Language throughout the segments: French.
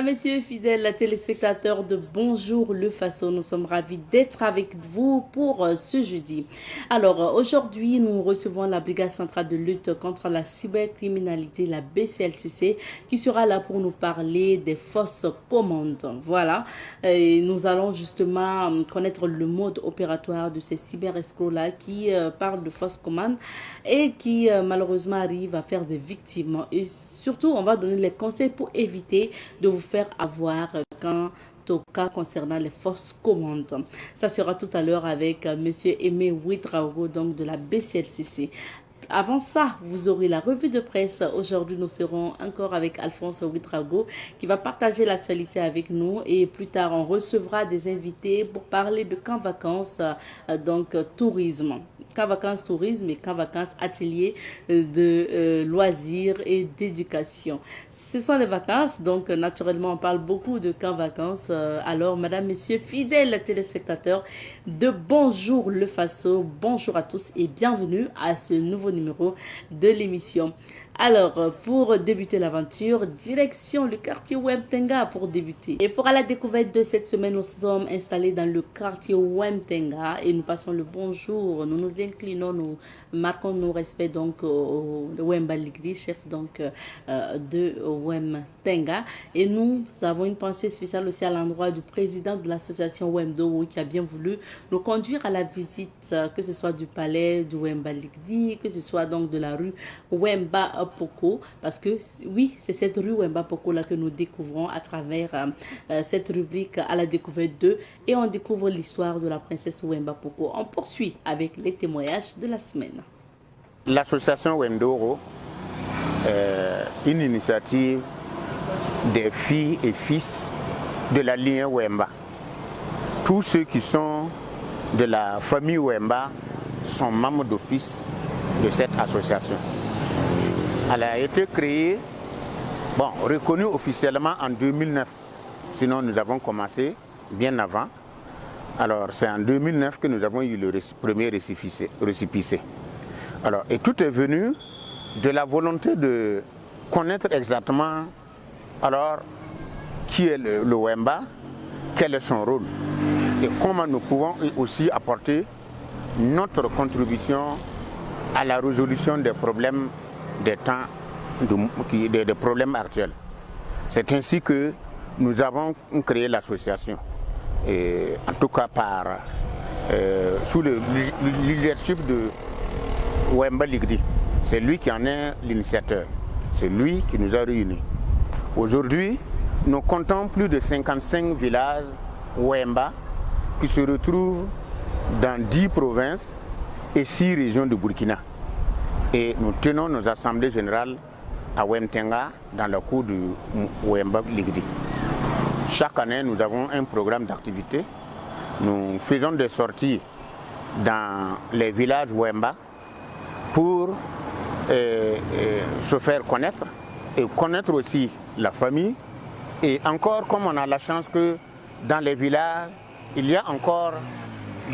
Messieurs, fidèles téléspectateurs de Bonjour le Faso, nous sommes ravis d'être avec vous pour ce jeudi. Alors, aujourd'hui, nous recevons la Brigade centrale de lutte contre la cybercriminalité, la BCLCC, qui sera là pour nous parler des fausses commandes. Voilà, et nous allons justement connaître le mode opératoire de ces cyber-escrocs-là qui parlent de fausses commandes et qui malheureusement arrivent à faire des victimes. Et surtout, on va donner les conseils pour éviter de vous faire avoir quant au cas concernant les fausses commandes. Ça sera tout à l'heure avec Monsieur Aimé Ouedraogo, donc de la BCLCC. Avant ça, vous aurez la revue de presse. Aujourd'hui, nous serons encore avec Alphonse Ouedraogo qui va partager l'actualité avec nous. Et plus tard, on recevra des invités pour parler de camp vacances, donc tourisme. Camp vacances tourisme et camp vacances atelier de loisirs et d'éducation. Ce sont les vacances, donc naturellement, on parle beaucoup de camp vacances. Alors, madame, messieurs, fidèles téléspectateurs de Bonjour le Faso, bonjour à tous et bienvenue à ce nouveau numéro de l'émission. Alors, pour débuter l'aventure, direction le quartier Wemtenga pour débuter. Et pour à la découverte de cette semaine, nous sommes installés dans le quartier Wemtenga et nous passons le bonjour. Nous nous inclinons, nous marquons nos respects donc au Wemba Ligdi, chef donc de Wemtenga. Et nous avons une pensée spéciale aussi à l'endroit du président de l'association Wemdo qui a bien voulu nous conduire à la visite, que ce soit du palais du Wemba Ligdi, que ce soit donc de la rue Wemba Poko, parce que oui, c'est cette rue Wemba Poko là que nous découvrons à travers cette rubrique à la découverte d'eux et on découvre l'histoire de la princesse Wemba Poko. On poursuit avec les témoignages de la semaine. L'association Wendoro est une initiative des filles et fils de la lignée Wemba. Tous ceux qui sont de la famille Wemba sont membres d'office de cette association. Elle a été créée, reconnue officiellement en 2009. Sinon, nous avons commencé bien avant. Alors, c'est en 2009 que nous avons eu le premier récépissé. Alors, et tout est venu de la volonté de connaître exactement alors qui est le Wemba, quel est son rôle et comment nous pouvons aussi apporter notre contribution à la résolution des problèmes des temps, des problèmes actuels. C'est ainsi que nous avons créé l'association, en tout cas sous le leadership de Wemba Ligdi. C'est lui qui en est l'initiateur, c'est lui qui nous a réunis. Aujourd'hui, nous comptons plus de 55 villages Wemba qui se retrouvent dans 10 provinces et 6 régions de Burkina. Et nous tenons nos assemblées générales à Wemtenga dans le cours du Wemba Ligdi. Chaque année, nous avons un programme d'activité. Nous faisons des sorties dans les villages Wemba pour se faire connaître et connaître aussi la famille. Et encore, comme on a la chance que dans les villages, il y a encore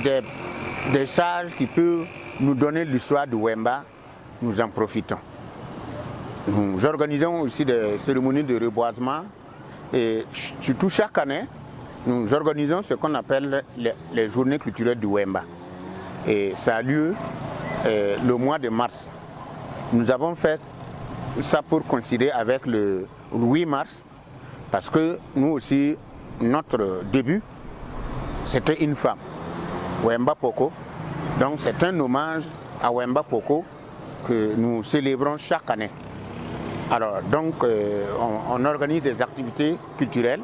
des sages qui peuvent nous donner l'histoire du Wemba, nous en profitons. Nous organisons aussi des cérémonies de reboisement et surtout chaque année, nous organisons ce qu'on appelle les journées culturelles du Wemba. Et ça a lieu le mois de mars. Nous avons fait ça pour coïncider avec le 8 mars parce que nous aussi, notre début, c'était une femme, Wemba Poko. Donc c'est un hommage à Wemba Poko que nous célébrons chaque année. Alors donc on organise des activités culturelles.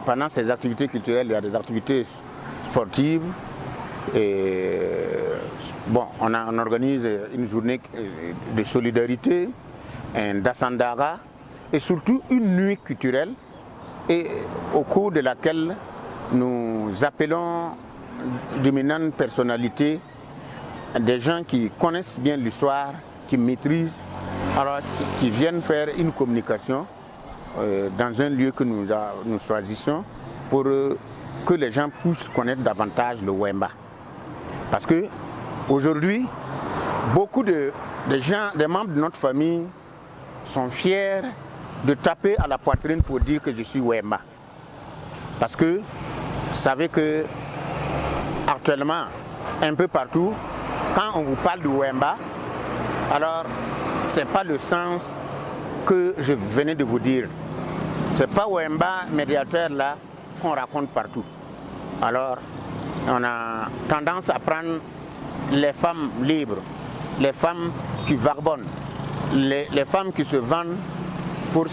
Pendant ces activités culturelles, il y a des activités sportives. Et on organise une journée de solidarité, un Dassandara et surtout une nuit culturelle et au cours de laquelle nous appelons d'éminentes personnalités, des gens qui connaissent bien l'histoire, qui maîtrisent, alors qui viennent faire une communication dans un lieu que nous choisissons pour que les gens puissent connaître davantage le Wemba. Parce que aujourd'hui, beaucoup de gens, des membres de notre famille sont fiers de taper à la poitrine pour dire que je suis Wemba. Parce que vous savez que actuellement, un peu partout, quand on vous parle de Wemba, alors ce n'est pas le sens que je venais de vous dire. Ce n'est pas Wemba médiateur là qu'on raconte partout. Alors, on a tendance à prendre les femmes libres, les femmes qui vagabondent, les femmes qui se vendent pour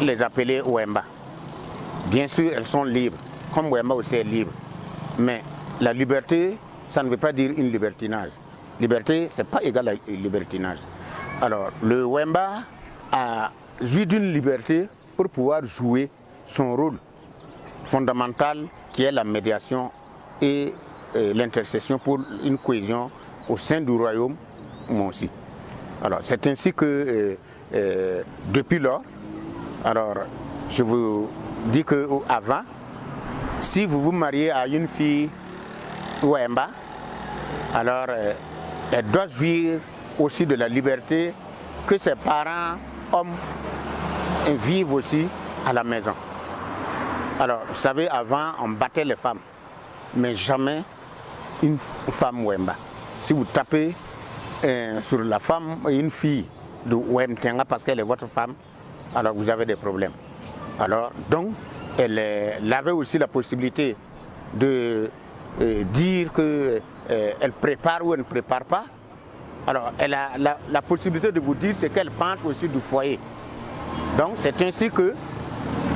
les appeler Wemba. Bien sûr, elles sont libres, comme Wemba aussi est libre. Mais la liberté, ça ne veut pas dire une libertinage. Liberté, ce n'est pas égal à libertinage. Alors, le Wemba a joui d'une liberté pour pouvoir jouer son rôle fondamental qui est la médiation et l'intercession pour une cohésion au sein du royaume aussi. Alors, c'est ainsi que depuis lors, alors je vous dis qu'avant, si vous vous mariez à une fille Wemba, alors elle doit jouir aussi de la liberté que ses parents, hommes, vivent aussi à la maison. Alors, vous savez, avant, on battait les femmes, mais jamais une femme Wemba. Si vous tapez sur la femme, une fille de Wemtenga parce qu'elle est votre femme, alors vous avez des problèmes. Alors, donc, elle avait aussi la possibilité de dire qu'elle prépare ou elle ne prépare pas. Alors, elle a la possibilité de vous dire ce qu'elle pense aussi du foyer. Donc, c'est ainsi que,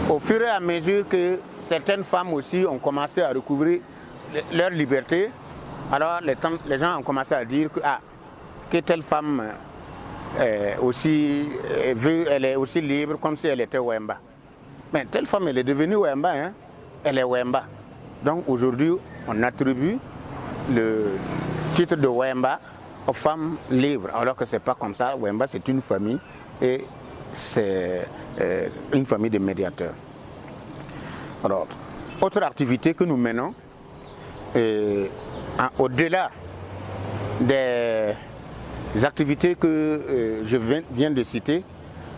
au fur et à mesure que certaines femmes aussi ont commencé à recouvrir leur liberté, alors les gens ont commencé à dire que telle femme aussi elle est aussi libre comme si elle était Wemba. Mais telle femme, elle est devenue Wemba, hein? Elle est Wemba. Donc aujourd'hui, on attribue le titre de Wemba aux femmes libres, alors que ce n'est pas comme ça. Wemba, c'est une famille et c'est une famille de médiateurs. Alors, autre activité que nous menons, au-delà des activités que je viens de citer,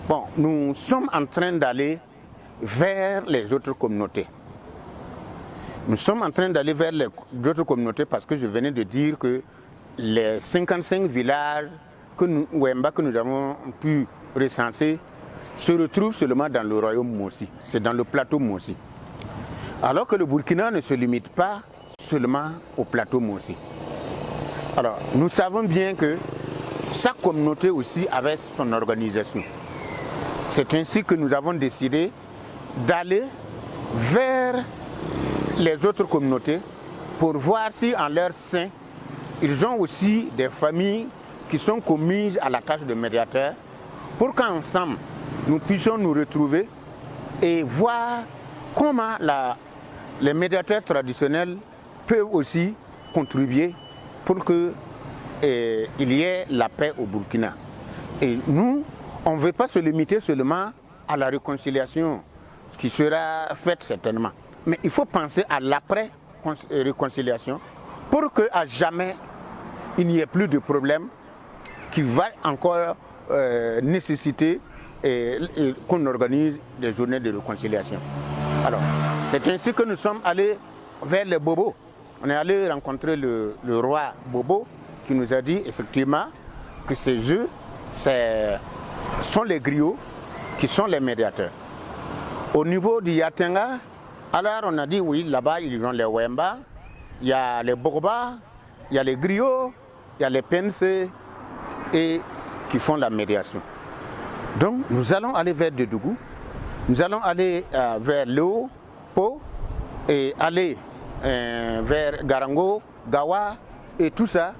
bon, nous sommes en train d'aller vers les autres communautés. Nous sommes en train d'aller vers les autres communautés parce que je venais de dire que les 55 villages Wemba que nous avons pu recenser se retrouvent seulement dans le royaume Mossi, c'est dans le plateau Mossi. Alors que le Burkina ne se limite pas seulement au plateau Mossi. Alors, nous savons bien que chaque communauté aussi avait son organisation. C'est ainsi que nous avons décidé d'aller vers les autres communautés pour voir si en leur sein, ils ont aussi des familles qui sont commises à la tâche de médiateur pour qu'ensemble, nous puissions nous retrouver et voir comment les médiateurs traditionnels peuvent aussi contribuer pour qu'il y ait la paix au Burkina. Et nous, on ne veut pas se limiter seulement à la réconciliation, qui sera faite certainement. Mais il faut penser à l'après-réconciliation pour qu'à jamais il n'y ait plus de problème qui va encore nécessiter qu'on organise des journées de réconciliation. Alors, c'est ainsi que nous sommes allés vers les Bobos. On est allé rencontrer le roi Bobo qui nous a dit effectivement que ces jeux sont les griots qui sont les médiateurs. Au niveau du Yatenga, alors on a dit oui, là-bas ils ont les Wemba, il y a les Borba, il y a les griots, il y a les Pense et qui font la médiation. Donc nous allons aller vers Dedougou, nous allons aller vers Léo, Po et aller vers Garango, Gawa et tout ça.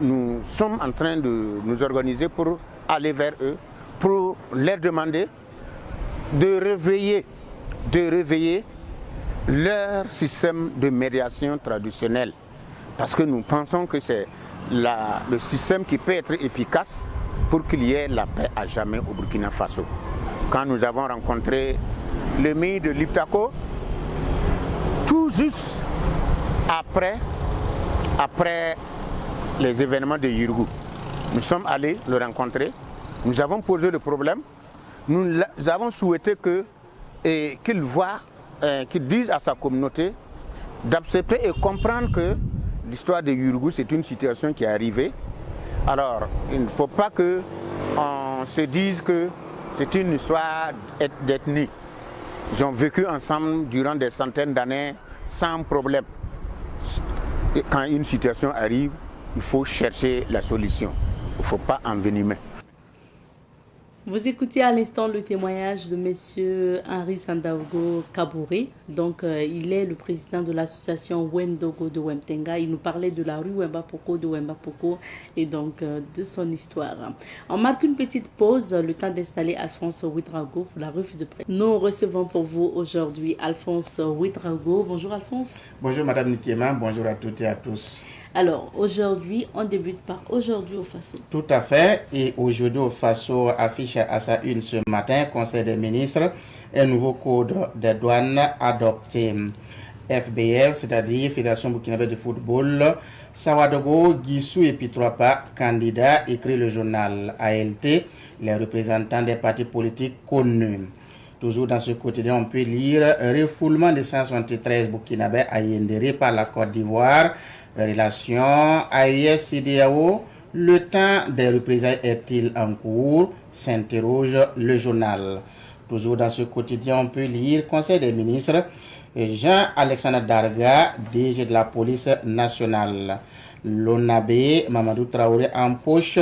Nous sommes en train de nous organiser pour aller vers eux, pour leur demander de réveiller leur système de médiation traditionnelle. Parce que nous pensons que c'est le système qui peut être efficace pour qu'il y ait la paix à jamais au Burkina Faso. Quand nous avons rencontré l'émir de Liptako, tout juste après les événements de Yirgou, nous sommes allés le rencontrer, nous avons posé le problème, nous avons souhaité qu'il voit, qu'il dise à sa communauté d'accepter et comprendre que l'histoire des Yurugou, c'est une situation qui est arrivée. Alors, il ne faut pas qu'on se dise que c'est une histoire d'ethnie. Ils ont vécu ensemble durant des centaines d'années sans problème. Et quand une situation arrive, il faut chercher la solution. Il ne faut pas envenimer. Vous écoutez à l'instant le témoignage de M. Henri Sandaogo Kabouré. Donc, il est le président de l'association Wemdogo de Wemtenga. Il nous parlait de la rue Wembapoko de Wembapoko et donc de son histoire. On marque une petite pause, le temps d'installer Alphonse Ouedraogo pour la revue de presse. Nous recevons pour vous aujourd'hui Alphonse Ouedraogo. Bonjour Alphonse. Bonjour Madame Nikema, bonjour à toutes et à tous. Alors, aujourd'hui, on débute par Aujourd'hui au Faso. Tout à fait. Et Aujourd'hui au Faso affiche à sa une ce matin, Conseil des ministres, un nouveau code des douanes adopté. FBF, c'est-à-dire Fédération Burkinabé de football, Sawadogo, Guissou et Pitroapa, candidats, écrit le journal ALT, les représentants des partis politiques connus. Toujours dans ce quotidien, on peut lire refoulement de 173 Burkinabés à Yendéré par la Côte d'Ivoire. Relation AES-CEDEAO, le temps des représailles est-il en cours? S'interroge le journal. Toujours dans ce quotidien, on peut lire Conseil des ministres, Jean-Alexandre Darga, DG de la police nationale. L'ONAB, Mamadou Traoré empoche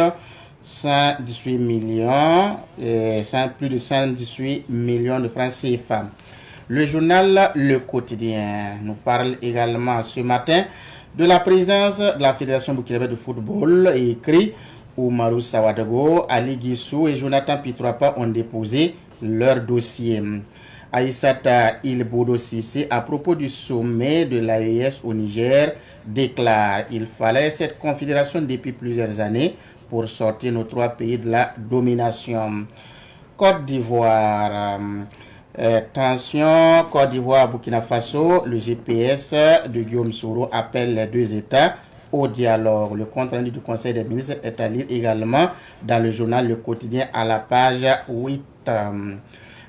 118 millions, plus de 118 millions de francs CFA. Le journal Le Quotidien nous parle également ce matin de la présidence de la Fédération burkinabé de football et écrit Oumarou Sawadogo, Ali Guissou et Jonathan Pitroapa ont déposé leur dossier. Aïssata Ilbodo Sissé, à propos du sommet de l'AES au Niger, déclare qu'il fallait cette confédération depuis plusieurs années pour sortir nos trois pays de la domination. Côte d'Ivoire. Tension, Côte d'Ivoire, Burkina Faso, le GPS de Guillaume Soro appelle les deux États au dialogue. Le compte rendu du Conseil des ministres est à lire également dans le journal Le Quotidien à la page 8.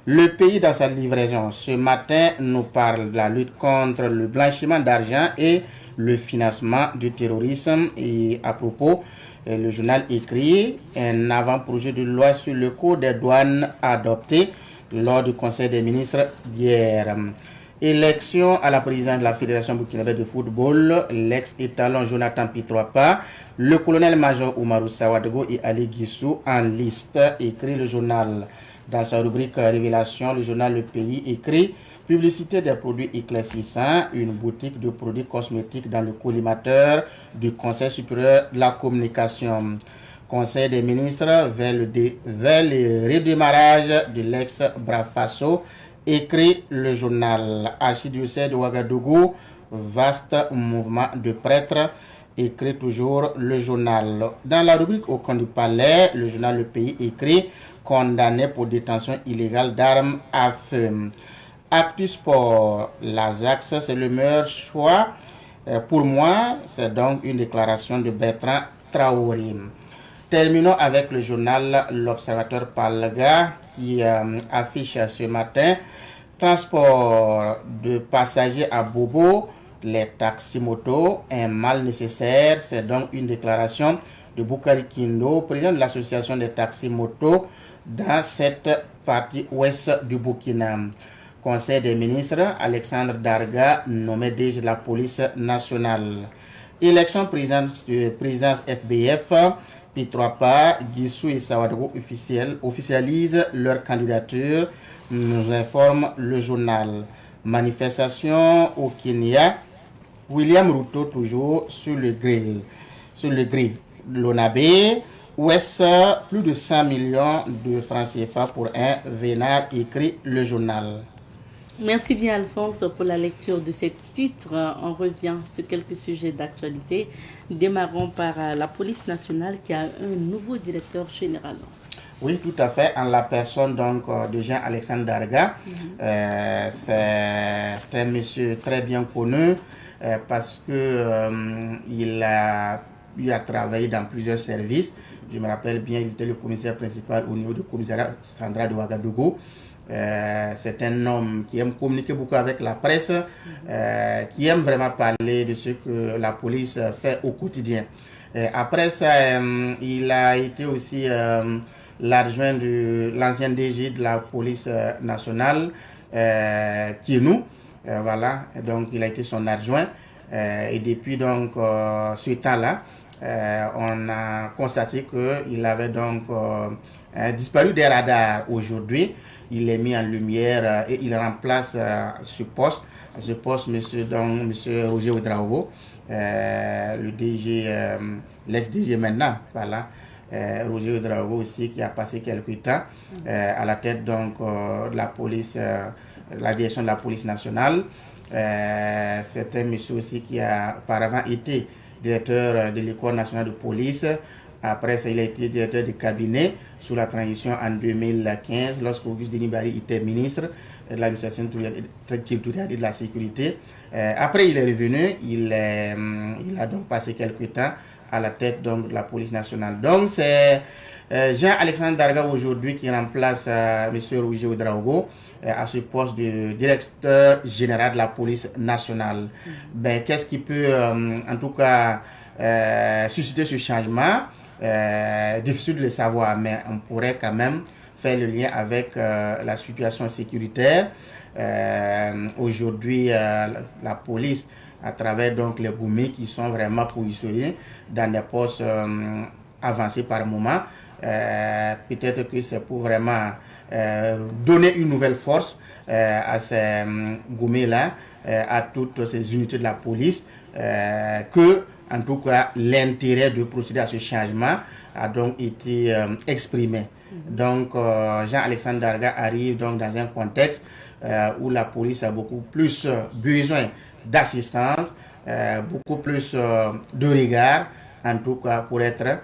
Le pays dans sa livraison ce matin nous parle de la lutte contre le blanchiment d'argent et le financement du terrorisme. Et à propos, le journal écrit un avant-projet de loi sur le code des douanes adopté lors du Conseil des ministres d'hier. Élection à la présidence de la Fédération burkinabé de football, l'ex-étalon Jonathan Pitroapa, le colonel-major Oumarou Sawadogo et Ali Guissou en liste, écrit le journal. Dans sa rubrique Révélation, le journal Le Pays écrit Publicité des produits éclaircissants, une boutique de produits cosmétiques dans le collimateur du Conseil supérieur de la communication. Conseil des ministres vers le redémarrage de l'ex-Brafaso, écrit le journal. Archidiocèse de Ouagadougou, vaste mouvement de prêtres, écrit toujours le journal. Dans la rubrique Au camp du palais, le journal Le Pays écrit condamné pour détention illégale d'armes à feu. Actu Sport, l'Ajax, c'est le meilleur choix. Pour moi, c'est donc une déclaration de Bertrand Traoré. Terminons avec le journal L'Observateur Palga qui affiche ce matin transport de passagers à Bobo, les taxis-motos, un mal nécessaire. C'est donc une déclaration de Boukari Kindo, président de l'association des taxis-motos dans cette partie ouest du Burkina. Conseil des ministres, Alexandre Darga, nommé DG de la police nationale. Élection présidence FBF. Pitroapa, Guissou et Sawadogo officialisent leur candidature, nous informe le journal. Manifestation au Kenya, William Ruto toujours sur le grill. L'ONAB, Ouest, plus de 100 millions de francs CFA pour un vénard, écrit le journal. Merci bien Alphonse pour la lecture de ces titres. On revient sur quelques sujets d'actualité. Démarrons par la police nationale qui a un nouveau directeur général. Oui, tout à fait, en la personne donc de Jean-Alexandre Darga. C'est un monsieur très bien connu parce que il a travaillé dans plusieurs services. Je me rappelle bien, il était le commissaire principal au niveau du commissariat central de Ouagadougou. C'est un homme qui aime communiquer beaucoup avec la presse, qui aime vraiment parler de ce que la police fait au quotidien. Après ça, il a été aussi l'adjoint de l'ancien DG de la police nationale, qui est nous. Voilà, donc il a été son adjoint. Et depuis donc ce temps-là, on a constaté qu'il avait donc disparu des radars. Aujourd'hui, il est mis en lumière et il remplace ce poste, monsieur Roger Ouedraogo, le DG, l'ex-DG maintenant, voilà. Roger Ouedraogo aussi, qui a passé quelques temps à la tête donc de la police, la direction de la police nationale. C'est un monsieur aussi qui a auparavant été directeur de l'école nationale de police. Après ça, il a été directeur de cabinet sous la transition en 2015, lorsque Auguste Denis Barry était ministre de l'administration territoriale et de la sécurité. Après, il est revenu, il a donc passé quelques temps à la tête donc, de la police nationale. Donc, c'est Jean-Alexandre Darga aujourd'hui qui remplace M. Roger Ouedraogo à ce poste de directeur général de la police nationale. Ben, qu'est-ce qui peut, en tout cas, susciter ce changement? Difficile de le savoir, mais on pourrait quand même faire le lien avec la situation sécuritaire. Aujourd'hui, la police, à travers donc les Goumi qui sont vraiment positionnés dans des postes avancés par moment, peut-être que c'est pour vraiment donner une nouvelle force à ces Goumi-là, à toutes ces unités de la police, que en tout cas, l'intérêt de procéder à ce changement a donc été exprimé. Donc, Jean-Alexandre Darga arrive donc dans un contexte où la police a beaucoup plus besoin d'assistance, beaucoup plus de regard, en tout cas pour être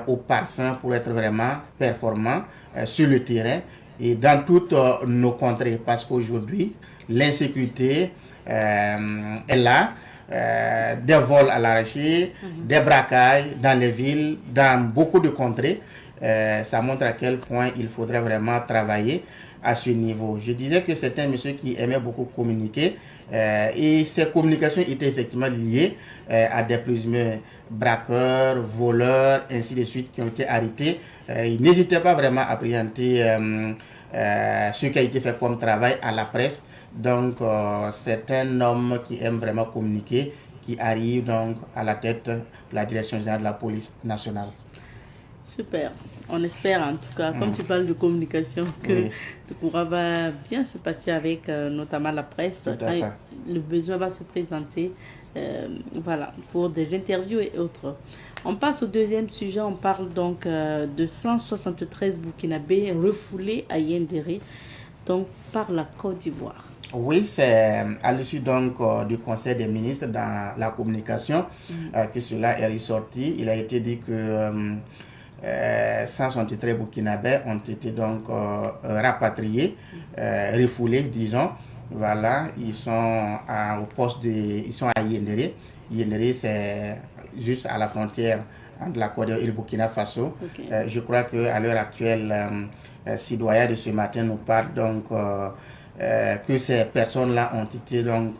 au parfum, pour être vraiment performant sur le terrain et dans toutes nos contrées. Parce qu'aujourd'hui, l'insécurité est là. Des vols à l'arraché, des braquages dans les villes, dans beaucoup de contrées. Ça montre à quel point il faudrait vraiment travailler à ce niveau. Je disais que c'est un monsieur qui aimait beaucoup communiquer et ses communications étaient effectivement liées à des présumés braqueurs, voleurs, ainsi de suite, qui ont été arrêtés. Il n'hésitait pas vraiment à présenter ce qui a été fait comme travail à la presse. Donc, c'est un homme qui aime vraiment communiquer, qui arrive donc à la tête de la direction générale de la police nationale. Super. On espère en tout cas, comme tu parles de communication, que le courant va bien se passer avec notamment la presse. Le besoin va se présenter voilà, pour des interviews et autres. On passe au deuxième sujet. On parle donc de 173 Burkinabés refoulés à Yendéré, donc par la Côte d'Ivoire. Oui, c'est à l'issue donc du Conseil des ministres dans la communication que cela est ressorti. Il a été dit que 173 Burkinabés ont été donc rapatriés, refoulés, disons. Voilà, ils sont au poste ils sont à Yendéré. Yendéré, c'est juste à la frontière entre la Côte d'Ivoire et le Burkina Faso. Okay. Je crois qu'à l'heure actuelle, Sidoya de ce matin nous parle donc que ces personnes-là ont été donc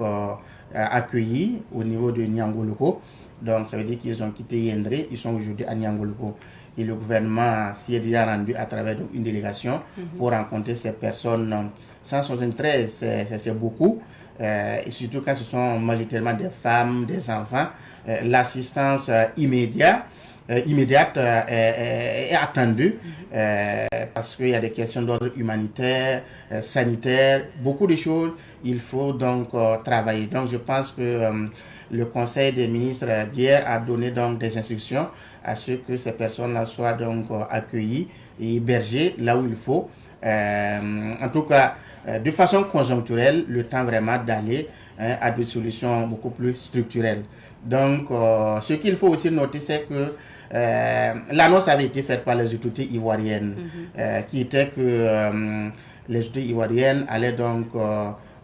accueillies au niveau de Niangoloko. Donc ça veut dire qu'ils ont quitté Yendéré, ils sont aujourd'hui à Niangoloko. Et le gouvernement s'y est déjà rendu à travers donc, une délégation pour rencontrer ces personnes. 173, c'est beaucoup. Et surtout quand ce sont majoritairement des femmes, des enfants. L'assistance immédiate est attendue parce qu'il y a des questions d'ordre humanitaire, sanitaire, beaucoup de choses. Il faut donc travailler. Donc je pense que le Conseil des ministres d'hier a donné donc des instructions à ce que ces personnes-là soient donc accueillies et hébergées là où il faut. En tout cas, de façon conjoncturelle, le temps vraiment d'aller à des solutions beaucoup plus structurelles. Donc, ce qu'il faut aussi noter, c'est que l'annonce avait été faite par les autorités ivoiriennes, qui était que les autorités ivoiriennes allaient donc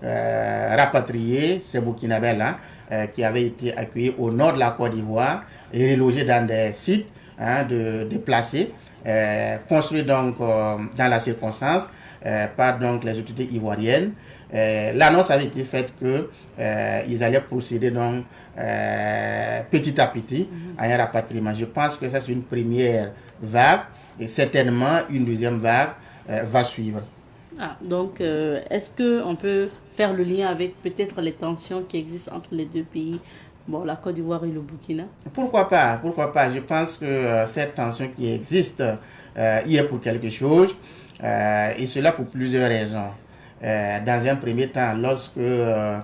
rapatrier ces Burkinabés-là, qui avaient été accueillis au nord de la Côte d'Ivoire et relogés dans des sites de déplacés, construits donc dans la circonstance par donc les autorités ivoiriennes. L'annonce avait été faite que ils allaient procéder donc petit à petit à un rapatriement. Je pense que ça c'est une première vague et certainement une deuxième vague va suivre. Donc, est-ce qu'on peut faire le lien avec peut-être les tensions qui existent entre les deux pays, bon, la Côte d'Ivoire et le Burkina? Pourquoi pas? Je pense que cette tension qui existe y est pour quelque chose et cela pour plusieurs raisons. Dans un premier temps, lorsque l'on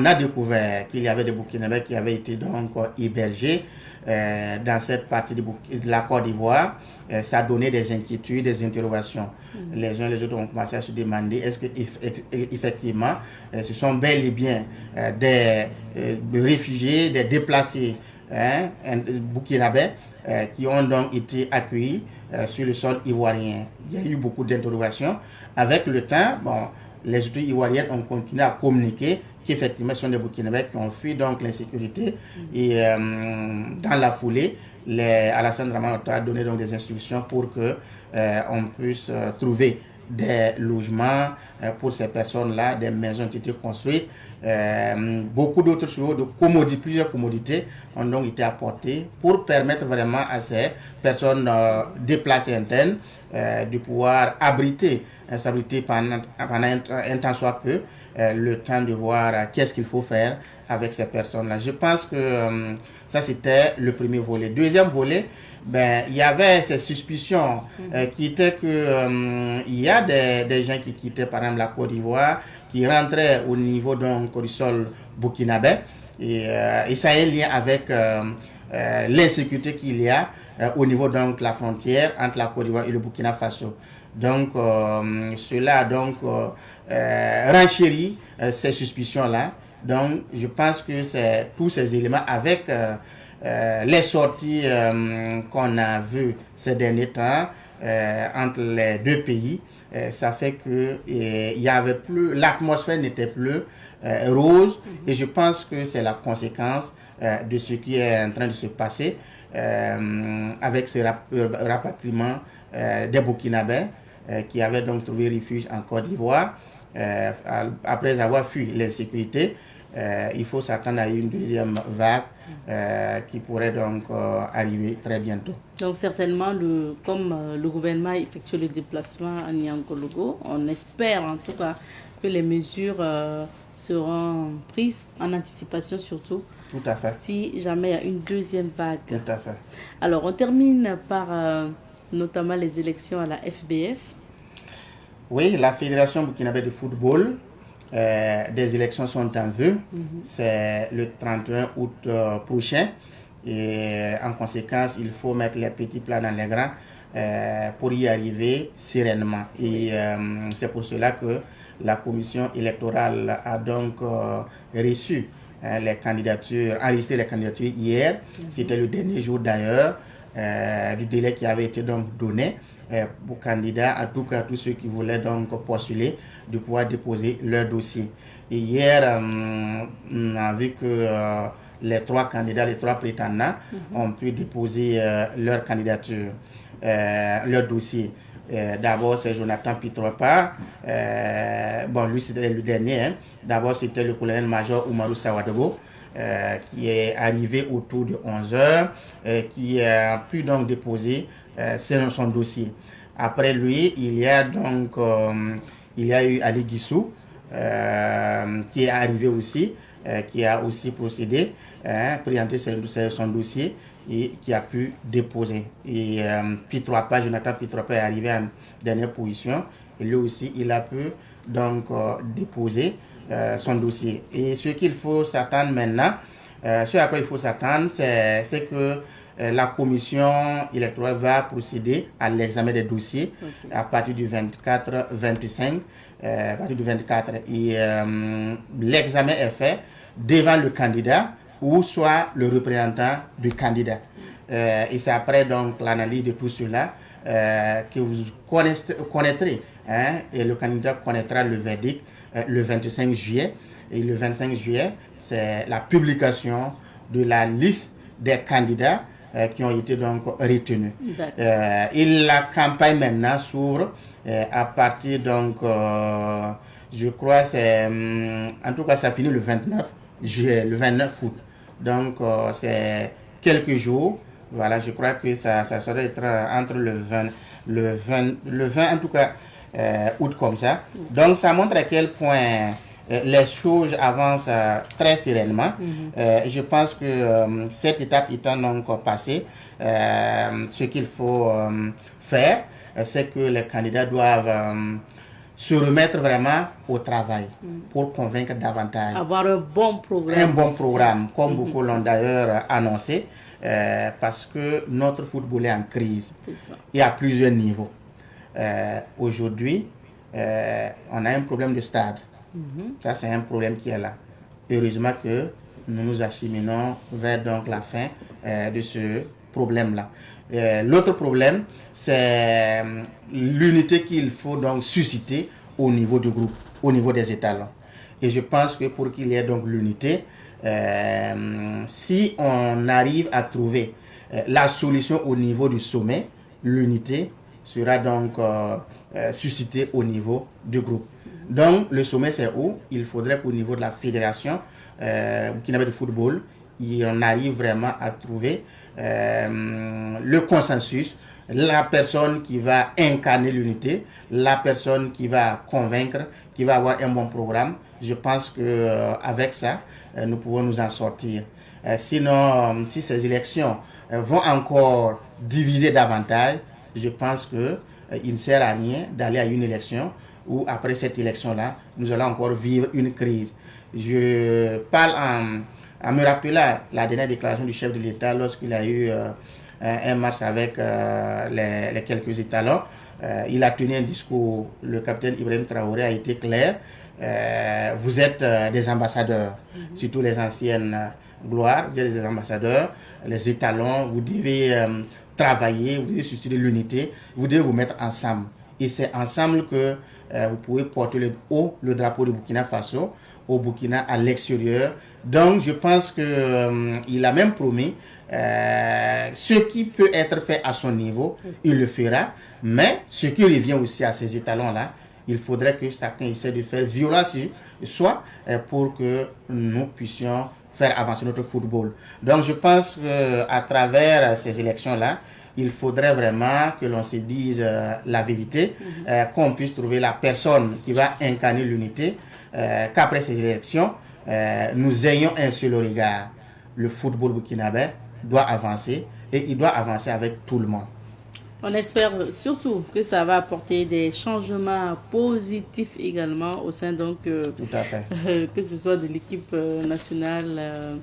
a découvert qu'il y avait des Burkinabés qui avaient été donc hébergés dans cette partie de la Côte d'Ivoire, ça a donné des inquiétudes, des interrogations. Les uns et les autres ont commencé à se demander est-ce que effectivement ce sont bel et bien des réfugiés, des déplacés burkinabés qui ont donc été accueillis sur le sol ivoirien. Il y a eu beaucoup d'interrogations. Avec le temps, les autorités ivoiriennes ont continué à communiquer qu'effectivement ce sont des Burkinabés qui ont fui donc l'insécurité et dans la foulée, Alassane Dramane Ouattara a donné donc des instructions pour que on puisse trouver des logements pour ces personnes-là, des maisons qui ont été construites. Beaucoup d'autres choses, plusieurs commodités ont donc été apportées pour permettre vraiment à ces personnes déplacées internes de pouvoir s'abriter pendant un temps soit peu, le temps de voir qu'est-ce qu'il faut faire avec ces personnes-là. Je pense que ça c'était le premier volet. Deuxième volet, il y avait ces suspicions qui étaient que il y a des gens qui quittaient par exemple la Côte d'Ivoire, qui rentraient au niveau donc du sol burkinabé et ça a un lien avec l'insécurité qu'il y a au niveau donc la frontière entre la Côte d'Ivoire et le Burkina Faso. Donc cela a donc renchérit ces suspicions-là. Donc je pense que c'est tous ces éléments avec les sorties qu'on a vues ces derniers temps entre les deux pays, ça fait que il y avait plus, l'atmosphère n'était plus rose et je pense que c'est la conséquence de ce qui est en train de se passer avec ce rapatriement des Burkinabés qui avaient donc trouvé refuge en Côte d'Ivoire après avoir fui l'insécurité. Il faut s'attendre à une deuxième vague qui pourrait donc arriver très bientôt. Donc certainement, comme le gouvernement effectue le déplacement à Niangologo, on espère en tout cas que les mesures seront prises en anticipation surtout. Tout à fait. Si jamais il y a une deuxième vague. Tout à fait. Alors on termine par notamment les élections à la FBF. Oui, la Fédération burkinabé de football. Des élections sont en vue, c'est le 31 août prochain et en conséquence il faut mettre les petits plats dans les grands pour y arriver sereinement et c'est pour cela que la commission électorale a donc reçu les candidatures, enregistré les candidatures hier, c'était le dernier jour d'ailleurs du délai qui avait été donc donné pour candidats, en tout cas tous ceux qui voulaient donc postuler, de pouvoir déposer leur dossier. Et hier, on a vu que les trois candidats, les trois prétendants ont pu déposer leur candidature, leur dossier. D'abord, c'est Jonathan Pitropa. Lui, c'était le dernier. D'abord, c'était le colonel-major Oumarou Sawadogo. Qui est arrivé autour de 11h, qui a pu donc déposer son dossier. Après lui, il y a eu Ali Guissou, qui est arrivé aussi, qui a aussi procédé, présenté son dossier et qui a pu déposer. Et Jonathan Pitropa est arrivé en dernière position et lui aussi, il a pu donc déposer son dossier. Et ce qu'il faut s'attendre maintenant, ce à quoi il faut s'attendre, c'est que la commission électorale va procéder à l'examen des dossiers à partir du 24-25. À partir du 24. Et l'examen est fait devant le candidat ou soit le représentant du candidat. Et c'est après donc l'analyse de tout cela que vous connaîtrez. Et le candidat connaîtra le verdict le 25 juillet. Et le 25 juillet, c'est la publication de la liste des candidats qui ont été donc retenus. Et la campagne maintenant s'ouvre à partir donc, je crois, en tout cas, ça finit le 29 juillet, le 29 août. Donc, c'est quelques jours. Voilà, je crois que ça serait être entre le 20 en tout cas, août comme ça. Donc, ça montre à quel point les choses avancent très sereinement. Je pense que cette étape étant donc passée, ce qu'il faut faire, c'est que les candidats doivent se remettre vraiment au travail pour convaincre davantage. Avoir un bon programme. Un bon programme, comme beaucoup l'ont d'ailleurs annoncé, parce que notre football est en crise. Il y a plusieurs niveaux. Aujourd'hui, on a un problème de stade. Ça, c'est un problème qui est là. Heureusement que nous nous acheminons vers donc la fin de ce problème-là. L'autre problème, c'est l'unité qu'il faut donc susciter au niveau du groupe, au niveau des étalons. Et je pense que pour qu'il y ait donc l'unité, si on arrive à trouver la solution au niveau du sommet, l'unité sera donc suscitée au niveau du groupe. Donc, le sommet, c'est où? Il faudrait qu'au niveau de la fédération burkinabé de football, on arrive vraiment à trouver le consensus, la personne qui va incarner l'unité, la personne qui va convaincre, qui va avoir un bon programme. Je pense qu'avec ça, nous pouvons nous en sortir. Sinon, si ces élections vont encore diviser davantage, je pense qu'il ne sert à rien d'aller à une élection où après cette élection-là, nous allons encore vivre une crise. Je parle en me rappelant la dernière déclaration du chef de l'État lorsqu'il a eu un match avec les quelques étalons. Il a tenu un discours, le capitaine Ibrahim Traoré a été clair. Vous êtes des ambassadeurs, surtout les anciennes gloires, vous êtes des ambassadeurs, les étalons, vous devez travailler, vous devez susciter l'unité, vous devez vous mettre ensemble. Et c'est ensemble que vous pouvez porter le drapeau de Burkina Faso, au Burkina à l'extérieur. Donc je pense qu'il a même promis ce qui peut être fait à son niveau, il le fera. Mais ce qui revient aussi à ces étalons-là, il faudrait que chacun essaie de faire violence, soit pour que nous puissions faire avancer notre football. Donc je pense qu'à travers ces élections-là, il faudrait vraiment que l'on se dise la vérité, qu'on puisse trouver la personne qui va incarner l'unité, qu'après ces élections, nous ayons un seul regard. Le football burkinabé doit avancer et il doit avancer avec tout le monde. On espère surtout que ça va apporter des changements positifs également au sein donc tout à fait. Que ce soit de l'équipe nationale,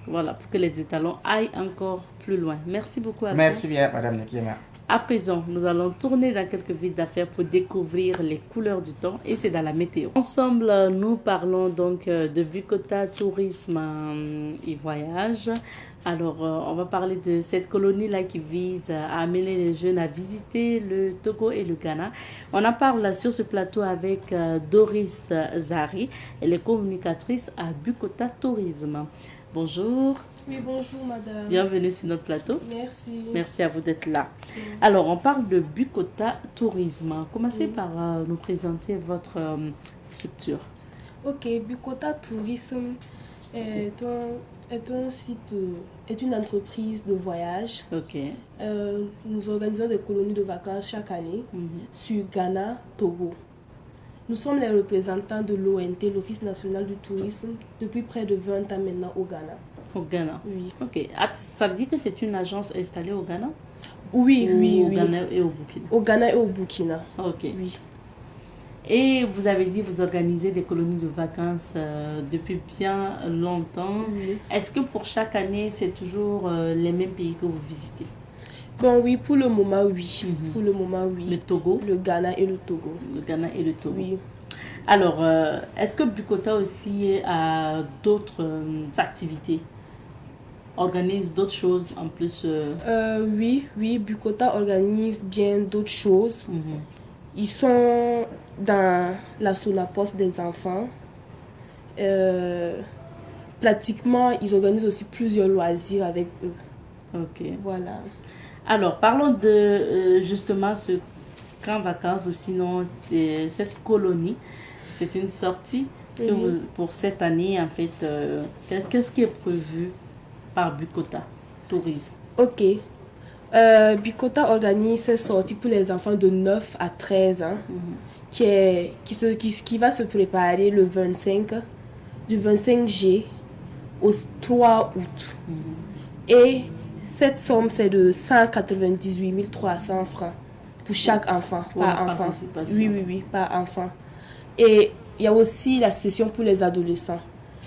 voilà, pour que les étalons aillent encore plus loin. Merci beaucoup à Merci bien, Madame Nekema. À présent, nous allons tourner dans quelques villes d'affaires pour découvrir les couleurs du temps et c'est dans la météo. Ensemble, nous parlons donc de Bukota Tourisme et Voyage. Alors, on va parler de cette colonie-là qui vise à amener les jeunes à visiter le Togo et le Ghana. On en parle sur ce plateau avec Doris Zari. Elle est communicatrice à Bukota Tourisme. Bonjour. Oui, bonjour madame. Bienvenue sur notre plateau. Merci. Merci à vous d'être là. Alors, on parle de Bukota Tourisme. Commencez par nous présenter votre structure. Ok, Bukota Tourisme est un site, est une entreprise de voyage. Ok. Nous organisons des colonies de vacances chaque année sur Ghana, Togo. Nous sommes les représentants de l'ONT, l'Office national du tourisme, depuis près de 20 ans maintenant au Ghana. Au Ghana? Oui. Ok. Ça veut dire que c'est une agence installée au Ghana? Oui, oui, au oui. Ghana et au Burkina? Au Ghana et au Burkina. Ok. Oui. Et vous avez dit que vous organisez des colonies de vacances depuis bien longtemps. Oui. Est-ce que pour chaque année, c'est toujours les mêmes pays que vous visitez? Bon, oui, pour le moment, oui. Pour le moment, oui. Le Togo? Le Ghana et le Togo. Le Ghana et le Togo. Oui. Alors, est-ce que Bukota aussi a d'autres activités? Organise d'autres choses en plus Oui, Bukota organise bien d'autres choses. Ils sont dans la Sonaposte des enfants. Pratiquement, ils organisent aussi plusieurs loisirs avec eux. Ok. Voilà. Alors, parlons de justement ce camp vacances ou sinon cette colonie. C'est une sortie que pour cette année, en fait. Qu'est-ce qui est prévu par Bukota Tourisme? Ok. Bukota organise cette sortie pour les enfants de 9 à 13 ans qui va se préparer le 25, du 25 G au 3 août. Et cette somme, c'est de 198 300 francs pour chaque enfant, par enfant. Oui, par enfant. Et il y a aussi la session pour les adolescents,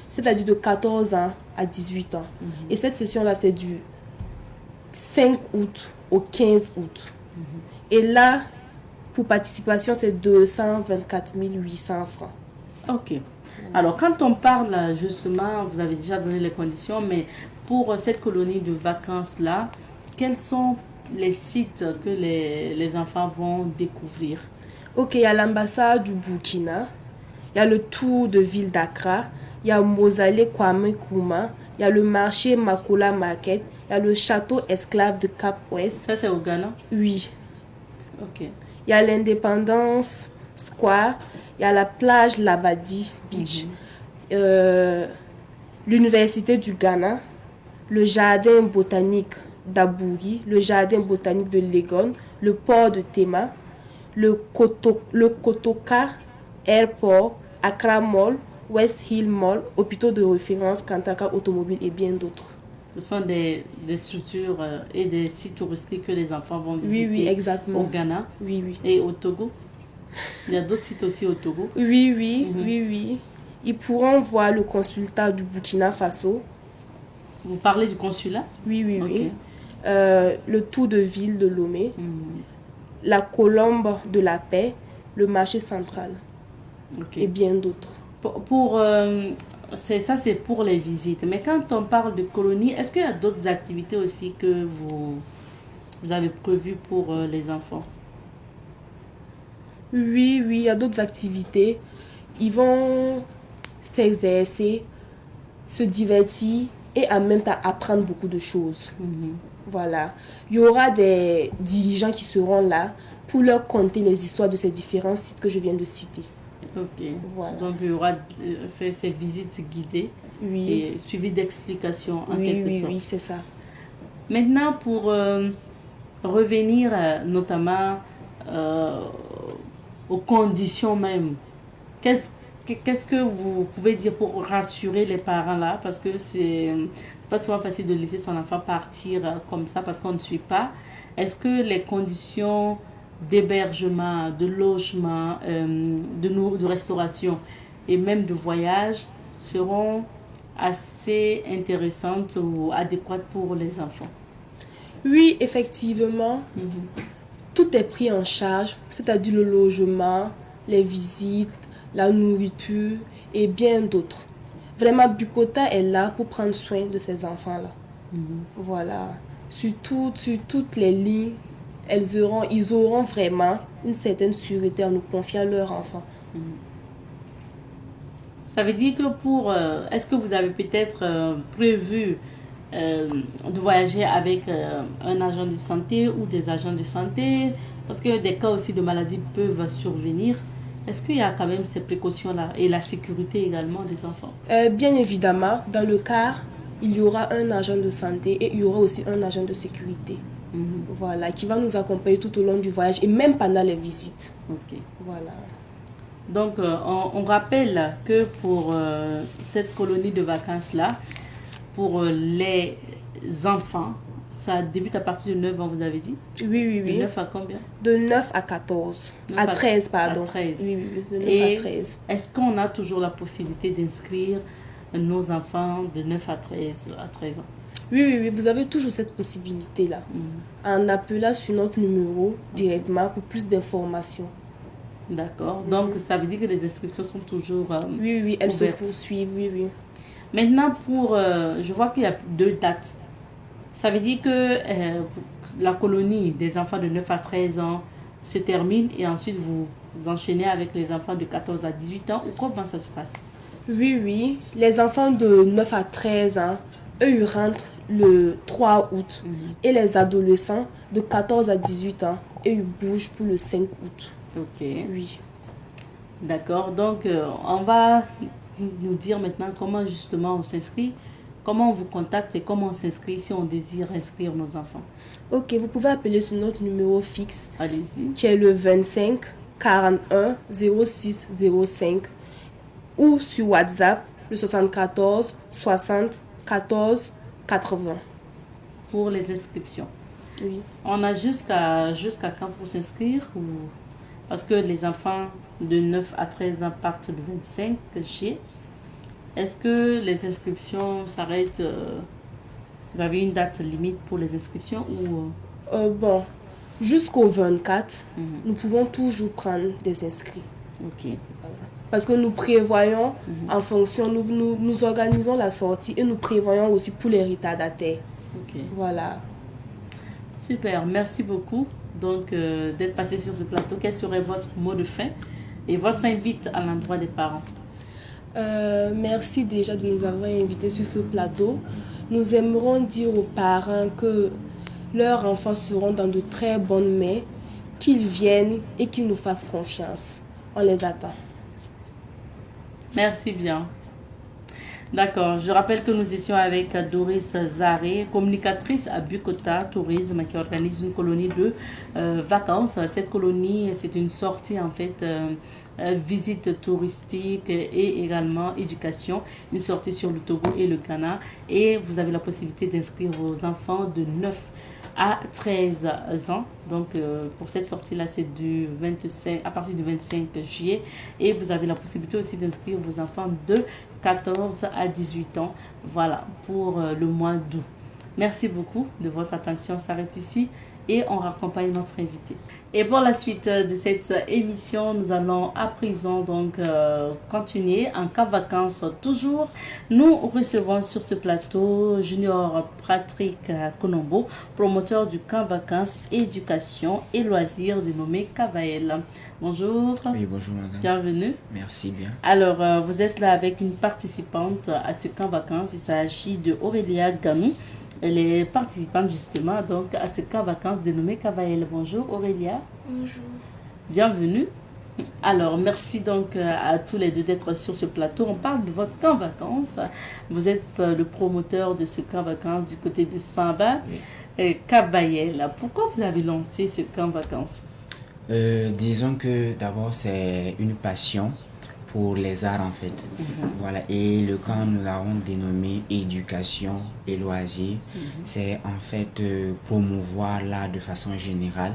c'est-à-dire de 14 ans à 18 ans. Et cette session-là, c'est du 5 août au 15 août. Et là, pour participation, c'est 224 800 francs. Ok. Alors, quand on parle, justement, vous avez déjà donné les conditions, mais pour cette colonie de vacances-là, quels sont les sites que les enfants vont découvrir? Ok, il y a l'ambassade du Burkina, il y a le tour de ville d'Accra, il y a Mozale Kwame Nkrumah, il y a le marché Makola Market, il y a le château esclave de Cap-Ouest. Ça, c'est au Ghana? Oui. Ok. Il y a l'Independence Square, il y a la plage Labadi Beach, l'université du Ghana, le jardin botanique d'Abouri, le jardin botanique de Legon, le port de Tema, le Kotoka Airport, Accra Mall, West Hill Mall, hôpitaux de référence, Kantaka Automobile et bien d'autres. Ce sont des structures et des sites touristiques que les enfants vont visiter. Oui, exactement. Au Ghana. Oui. Et au Togo. Il y a d'autres sites aussi au Togo. Oui. Ils pourront voir le consulat du Burkina Faso. Vous parlez du consulat? Oui. Okay. Le tour de ville de Lomé, la colombe de la paix, le marché central et bien d'autres. Ça, c'est pour les visites. Mais quand on parle de colonie, est-ce qu'il y a d'autres activités aussi que vous avez prévues pour les enfants? Oui, il y a d'autres activités. Ils vont s'exercer, se divertir et en même temps apprendre beaucoup de choses. Voilà. Il y aura des dirigeants qui seront là pour leur conter les histoires de ces différents sites que je viens de citer. Ok. Voilà. Donc, il y aura ces visites guidées et suivies d'explications en quelque sorte. Oui, c'est ça. Maintenant, pour revenir notamment aux conditions même, qu'est-ce que vous pouvez dire pour rassurer les parents là? Parce que c'est pas souvent facile de laisser son enfant partir comme ça parce qu'on ne suit pas. Est-ce que les conditions d'hébergement, de logement, de restauration et même de voyage seront assez intéressantes ou adéquates pour les enfants? Oui, effectivement. Tout est pris en charge, c'est-à-dire le logement, les visites, la nourriture et bien d'autres. Vraiment, Bukota est là pour prendre soin de ces enfants-là. Voilà. Sur toutes les lignes, ils auront vraiment une certaine sûreté en nous confiant leurs enfants. Ça veut dire que est-ce que vous avez peut-être prévu de voyager avec un agent de santé ou des agents de santé? Parce que des cas aussi de maladies peuvent survenir. Est-ce qu'il y a quand même ces précautions-là et la sécurité également des enfants? Bien évidemment, dans le cas, il y aura un agent de santé et il y aura aussi un agent de sécurité. Voilà, qui va nous accompagner tout au long du voyage et même pendant les visites. Ok. Voilà. Donc, on rappelle que pour cette colonie de vacances-là, pour les enfants, ça débute à partir de 9 ans, vous avez dit? Oui. De 9 à combien? De 9 à 14. À 13, pardon. À 13. Oui, de 9 Et à 13. est-ce qu'on a toujours la possibilité d'inscrire nos enfants de 9 à 13 ans? Oui, vous avez toujours cette possibilité-là. En appelant sur notre numéro directement pour plus d'informations. D'accord. Donc, ça veut dire que les inscriptions sont toujours Oui, elles ouvertes. se poursuivent, oui. Maintenant, je vois qu'il y a 2 dates. Ça veut dire que la colonie des enfants de 9 à 13 ans se termine et ensuite vous enchaînez avec les enfants de 14 à 18 ans ou comment ça se passe? Oui. Les enfants de 9 à 13 ans eux, ils rentrent le 3 août. Et les adolescents de 14 à 18 ans, eux, ils bougent pour le 5 août. Ok. Oui. D'accord. Donc, on va nous dire maintenant comment justement on s'inscrit, comment on vous contacte et comment on s'inscrit si on désire inscrire nos enfants. Ok, vous pouvez appeler sur notre numéro fixe Allez-y. qui est le 25 41 06 05 ou sur WhatsApp le 74 60 14 80. Pour les inscriptions. Oui. On a jusqu'à quand pour s'inscrire ou... Parce que les enfants de 9 à 13 ans partent le 25 juillet. Est-ce que les inscriptions s'arrêtent vous avez une date limite pour les inscriptions ou... Bon, jusqu'au 24, nous pouvons toujours prendre des inscrits. Ok. Voilà. Parce que nous prévoyons, en fonction, nous organisons la sortie et nous prévoyons aussi pour les retardataires. Ok. Voilà. Super, merci beaucoup donc d'être passé sur ce plateau. Quel serait votre mot de fin et votre invite à l'endroit des parents? Merci déjà de nous avoir invités sur ce plateau. Nous aimerons dire aux parents que leurs enfants seront dans de très bonnes mains, qu'ils viennent et qu'ils nous fassent confiance. On les attend. Merci bien. D'accord, je rappelle que nous étions avec Doris Zaré, communicatrice à Bukota Tourisme, qui organise une colonie de vacances. Cette colonie, c'est une sortie en fait, visite touristique et également éducation, une sortie sur le Togo et le Ghana. Et vous avez la possibilité d'inscrire vos enfants de 9 à 13 ans. Donc pour cette sortie-là, c'est à partir du 25 juillet. Et vous avez la possibilité aussi d'inscrire vos enfants de 14 à 18 ans. Voilà, pour le mois d'août. Merci beaucoup de votre attention. On s'arrête ici et on raccompagne notre invité. Et pour la suite de cette émission, nous allons à présent donc continuer en cas vacances toujours. Nous recevons sur ce plateau Junior Patrick Konombo, promoteur du camp vacances, éducation et loisirs dénommé Kavael. Bonjour. Oui, bonjour madame. Bienvenue. Merci bien. Alors, vous êtes là avec une participante à ce camp vacances. Il s'agit de Aurélia Gamou. Elle est participante justement donc, à ce camp vacances dénommé Kavael. Bonjour Aurélia. Bonjour. Bienvenue. Alors, merci donc à tous les deux d'être sur ce plateau. On parle de votre camp vacances. Vous êtes le promoteur de ce camp vacances du côté de Samba, Kavael. Pourquoi vous avez lancé ce camp vacances? Disons que d'abord c'est une passion pour les arts en fait. Voilà, et le camp nous l'avons dénommé éducation et loisirs. C'est en fait promouvoir l'art de façon générale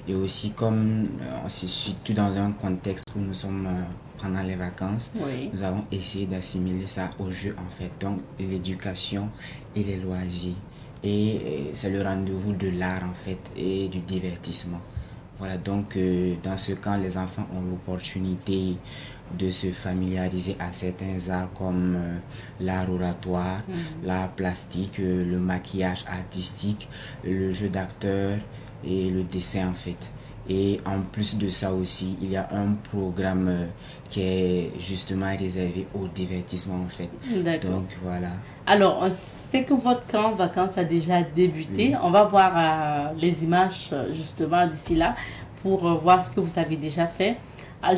et aussi comme on se situe dans un contexte où nous sommes pendant les vacances, nous avons essayé d'assimiler ça au jeu en fait, donc l'éducation et les loisirs. Et c'est le rendez-vous de l'art en fait et du divertissement. Voilà, donc dans ce camp, les enfants ont l'opportunité de se familiariser à certains arts comme l'art oratoire, l'art plastique, le maquillage artistique, le jeu d'acteur et le dessin en fait. Et en plus de ça aussi, il y a un programme qui est justement réservé au divertissement en fait. Donc voilà. Alors, on sait que votre camp vacances a déjà débuté. On va voir les images justement d'ici là pour voir ce que vous avez déjà fait.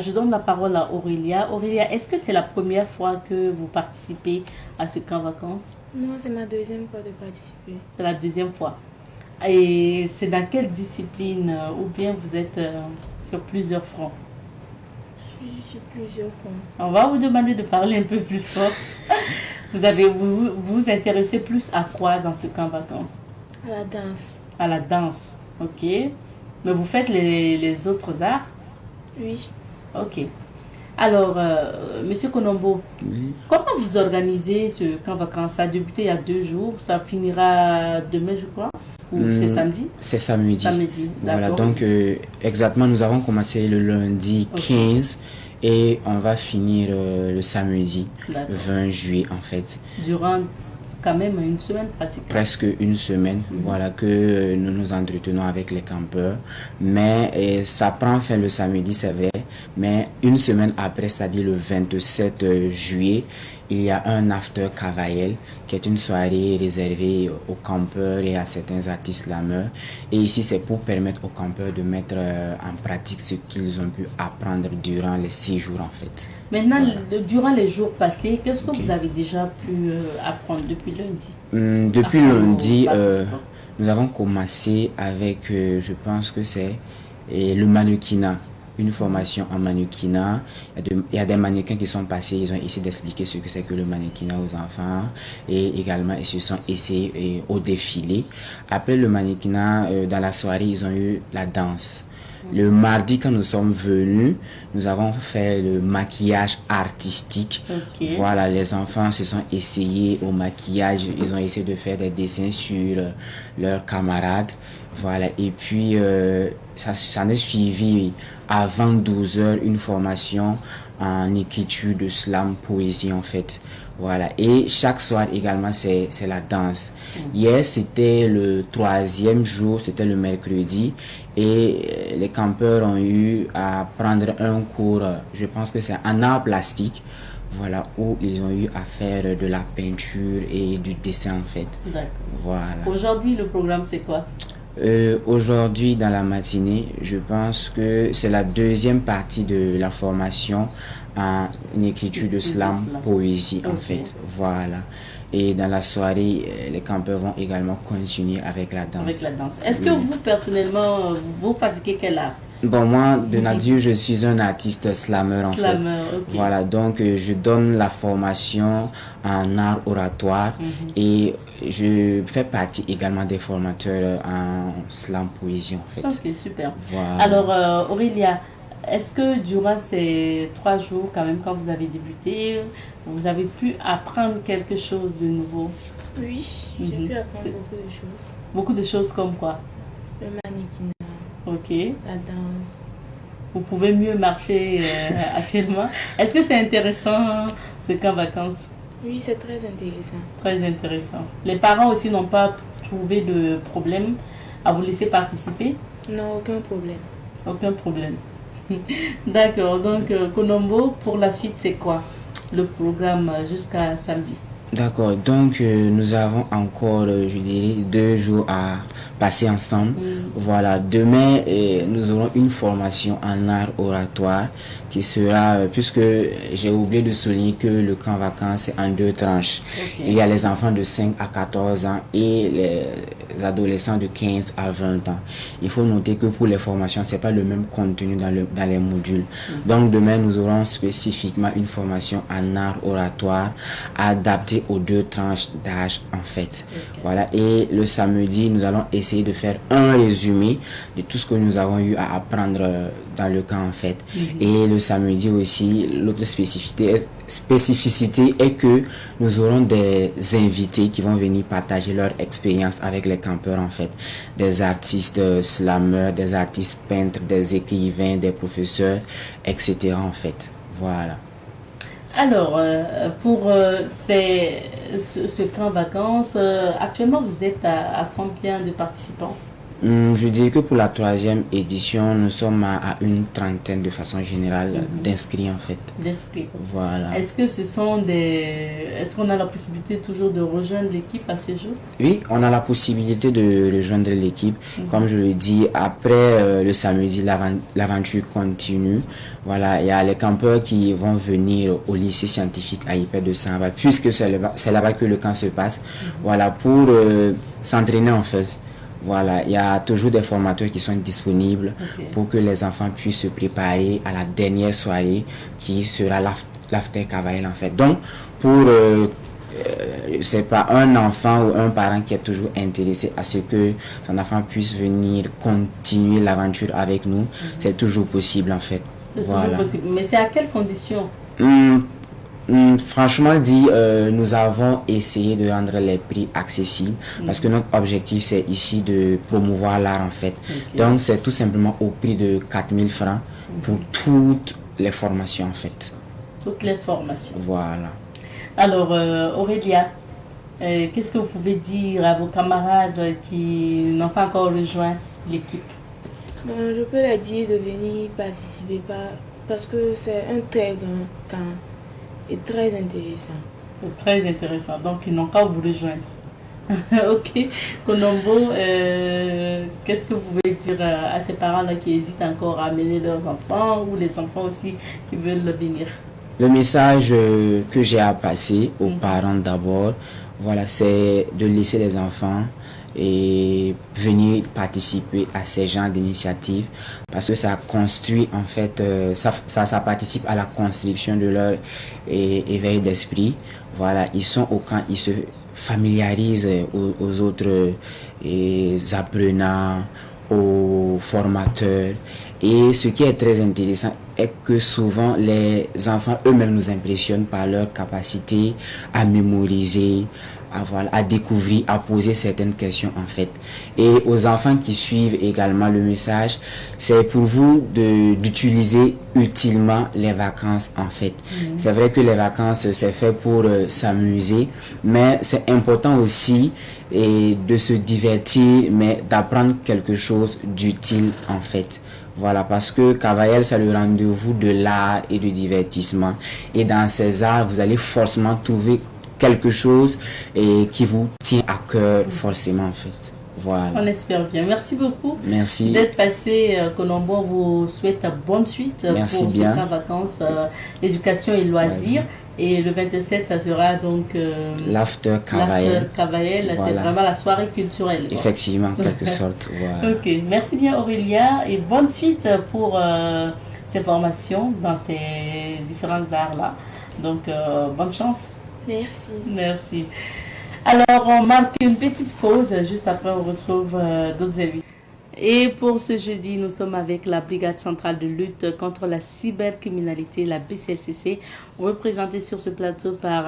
Je donne la parole à Aurélia. Aurélia, est-ce que c'est la première fois que vous participez à ce camp vacances? Non, c'est ma deuxième fois de participer. C'est la deuxième fois. Et c'est dans quelle discipline ou bien vous êtes sur plusieurs fronts? Je suis sur plusieurs fronts. On va vous demander de parler un peu plus fort. Vous vous intéressez plus à quoi dans ce camp vacances? À la danse. À la danse, ok. Mais vous faites les autres arts? Oui. Ok. Alors, Monsieur Konombo, comment vous organisez ce camp vacances? Ça a débuté il y a 2 jours, ça finira demain, je crois, ou c'est samedi? C'est samedi. Samedi, voilà, donc exactement, nous avons commencé le lundi 15 et on va finir le samedi 20 juillet en fait. Durant quand même une semaine pratiquement. Presque une semaine, voilà, que nous nous entretenons avec les campeurs. Mais ça prend fin le samedi, c'est vrai. Mais une semaine après, c'est-à-dire le 27 juillet, il y a un after Cavaillel, qui est une soirée réservée aux campeurs et à certains artistes slameurs. Et ici, c'est pour permettre aux campeurs de mettre en pratique ce qu'ils ont pu apprendre durant les 6 jours, en fait. Maintenant, durant les jours passés, qu'est-ce que vous avez déjà pu apprendre depuis lundi? Depuis lundi, participants. nous avons commencé avec, je pense que c'est le mannequinat. Une formation en mannequinat. Il y a des mannequins qui sont passés, ils ont essayé d'expliquer ce que c'est que le mannequinat aux enfants et également ils se sont essayés au défilé. Après le mannequinat, dans la soirée, ils ont eu la danse. Le mardi, quand nous sommes venus, nous avons fait le maquillage artistique. Okay. Voilà, les enfants se sont essayés au maquillage. Ils ont essayé de faire des dessins sur leurs camarades. Voilà, et puis ça en est suivi avant 12 heures une formation en écriture de slam poésie en fait. Voilà, et chaque soir également c'est la danse. Hier c'était le 3e jour, c'était le mercredi et les campeurs ont eu à prendre un cours, je pense que c'est en art plastique. Voilà, où ils ont eu à faire de la peinture et du dessin en fait. D'accord. Voilà. Aujourd'hui, le programme c'est quoi? Aujourd'hui, dans la matinée, je pense que c'est la deuxième partie de la formation en écriture de slam, poésie en fait. Voilà. Et dans la soirée, les campeurs vont également continuer avec la danse. Avec la danse. Est-ce que vous, personnellement, vous pratiquez quel art? Bon, moi, de nature, je suis un artiste slammer en fait. Okay. Voilà, donc je donne la formation en art oratoire et je fais partie également des formateurs en slam poésie en fait. Ok, super. Voilà. Alors, Aurélia, est-ce que durant ces 3 jours, quand même, quand vous avez débuté, vous avez pu apprendre quelque chose de nouveau? Oui, j'ai pu apprendre beaucoup de choses. Beaucoup de choses comme quoi? Le mannequinat. Ok. La danse. Vous pouvez mieux marcher actuellement. Est-ce que c'est intéressant ce camp vacances? Oui, c'est très intéressant. Très intéressant. Les parents aussi n'ont pas trouvé de problème à vous laisser participer? Non, aucun problème. Aucun problème. D'accord. Donc, Konombo, pour la suite, c'est quoi le programme jusqu'à samedi? D'accord, donc nous avons encore, je dirais, 2 jours à passer ensemble. Voilà, demain, nous aurons une formation en art oratoire qui sera, puisque j'ai oublié de souligner que le camp vacances c'est en 2 tranches. Okay. Il y a les enfants de 5 à 14 ans et les adolescents de 15 à 20 ans. Il faut noter que pour les formations, c'est pas le même contenu dans les modules. Donc demain, nous aurons spécifiquement une formation en art oratoire adaptée aux 2 tranches d'âge en fait. Okay. Voilà, et le samedi, nous allons essayer de faire un résumé de tout ce que nous avons eu à apprendre dans le camp en fait. Et le samedi aussi, l'autre spécificité est que nous aurons des invités qui vont venir partager leur expérience avec les campeurs en fait. Des artistes slameurs, des artistes peintres, des écrivains, des professeurs, etc. en fait. Voilà. Alors, pour ce camp vacances, actuellement vous êtes à combien de participants? Je dirais que pour la 3e édition, nous sommes à une trentaine de façon générale d'inscrits en fait. D'inscrits. Voilà. Est-ce que est-ce qu'on a la possibilité toujours de rejoindre l'équipe à ces jours? Oui, on a la possibilité de rejoindre l'équipe. Comme je le dis, après le samedi, l'aventure continue. Voilà, il y a les campeurs qui vont venir au lycée scientifique AIP de Saint-Val, puisque c'est là-bas que le camp se passe. Voilà, pour s'entraîner en fait. Voilà, il y a toujours des formateurs qui sont disponibles pour que les enfants puissent se préparer à la dernière soirée qui sera l'after Cavaillel en fait. Donc, pour c'est pas un enfant ou un parent qui est toujours intéressé à ce que son enfant puisse venir continuer l'aventure avec nous, c'est toujours possible en fait. C'est toujours possible. Mais c'est à quelles conditions? Franchement dit, nous avons essayé de rendre les prix accessibles parce que notre objectif c'est ici de promouvoir l'art en fait. Donc c'est tout simplement au prix de 4000 francs pour toutes les formations en fait. Toutes les formations. Voilà. Alors Aurélia, Qu'est-ce que vous pouvez dire à vos camarades qui n'ont pas encore rejoint l'équipe? Bon, je peux leur dire de venir participer parce que c'est un très grand camp et très intéressant. C'est très intéressant. Donc, ils n'ont qu'à vous rejoindre. Ok. Konombo, qu'est-ce que vous pouvez dire à ces parents-là qui hésitent encore à amener leurs enfants ou les enfants aussi qui veulent venir? Le message que j'ai à passer aux parents d'abord, voilà, c'est de laisser les enfants et venir participer à ces genres d'initiatives parce que ça construit en fait, ça participe à la construction de leur éveil d'esprit. Voilà, ils sont au camp, ils se familiarisent aux autres apprenants, aux formateurs. Et ce qui est très intéressant est que souvent les enfants eux-mêmes nous impressionnent par leur capacité à mémoriser, à découvrir, à poser certaines questions en fait. Et aux enfants qui suivent également le message, c'est pour vous d'utiliser utilement les vacances en fait. C'est vrai que les vacances c'est fait pour s'amuser, mais c'est important aussi de se divertir, mais d'apprendre quelque chose d'utile en fait. Voilà, parce que Cavaillel, c'est le rendez-vous de l'art et du divertissement. Et dans ces arts, vous allez forcément trouver quelque chose qui vous tient à cœur forcément en fait. Voilà. On espère bien. Merci beaucoup. Merci d'être passé. Konombo vous souhaite bonne suite. Merci pour bien. ce camp vacances, éducation et loisirs. Et le 27, ça sera donc l'After Cavaillel. Voilà. C'est vraiment la soirée culturelle. Effectivement, en quelque sorte. Voilà. Ok, merci bien Aurélia et bonne suite pour ces formations dans ces différents arts-là. Donc, bonne chance. Merci. Merci. Alors, on marque une petite pause. Juste après, on retrouve d'autres invités. Et pour ce jeudi, nous sommes avec la Brigade centrale de lutte contre la cybercriminalité, la BCLCC, représentée sur ce plateau par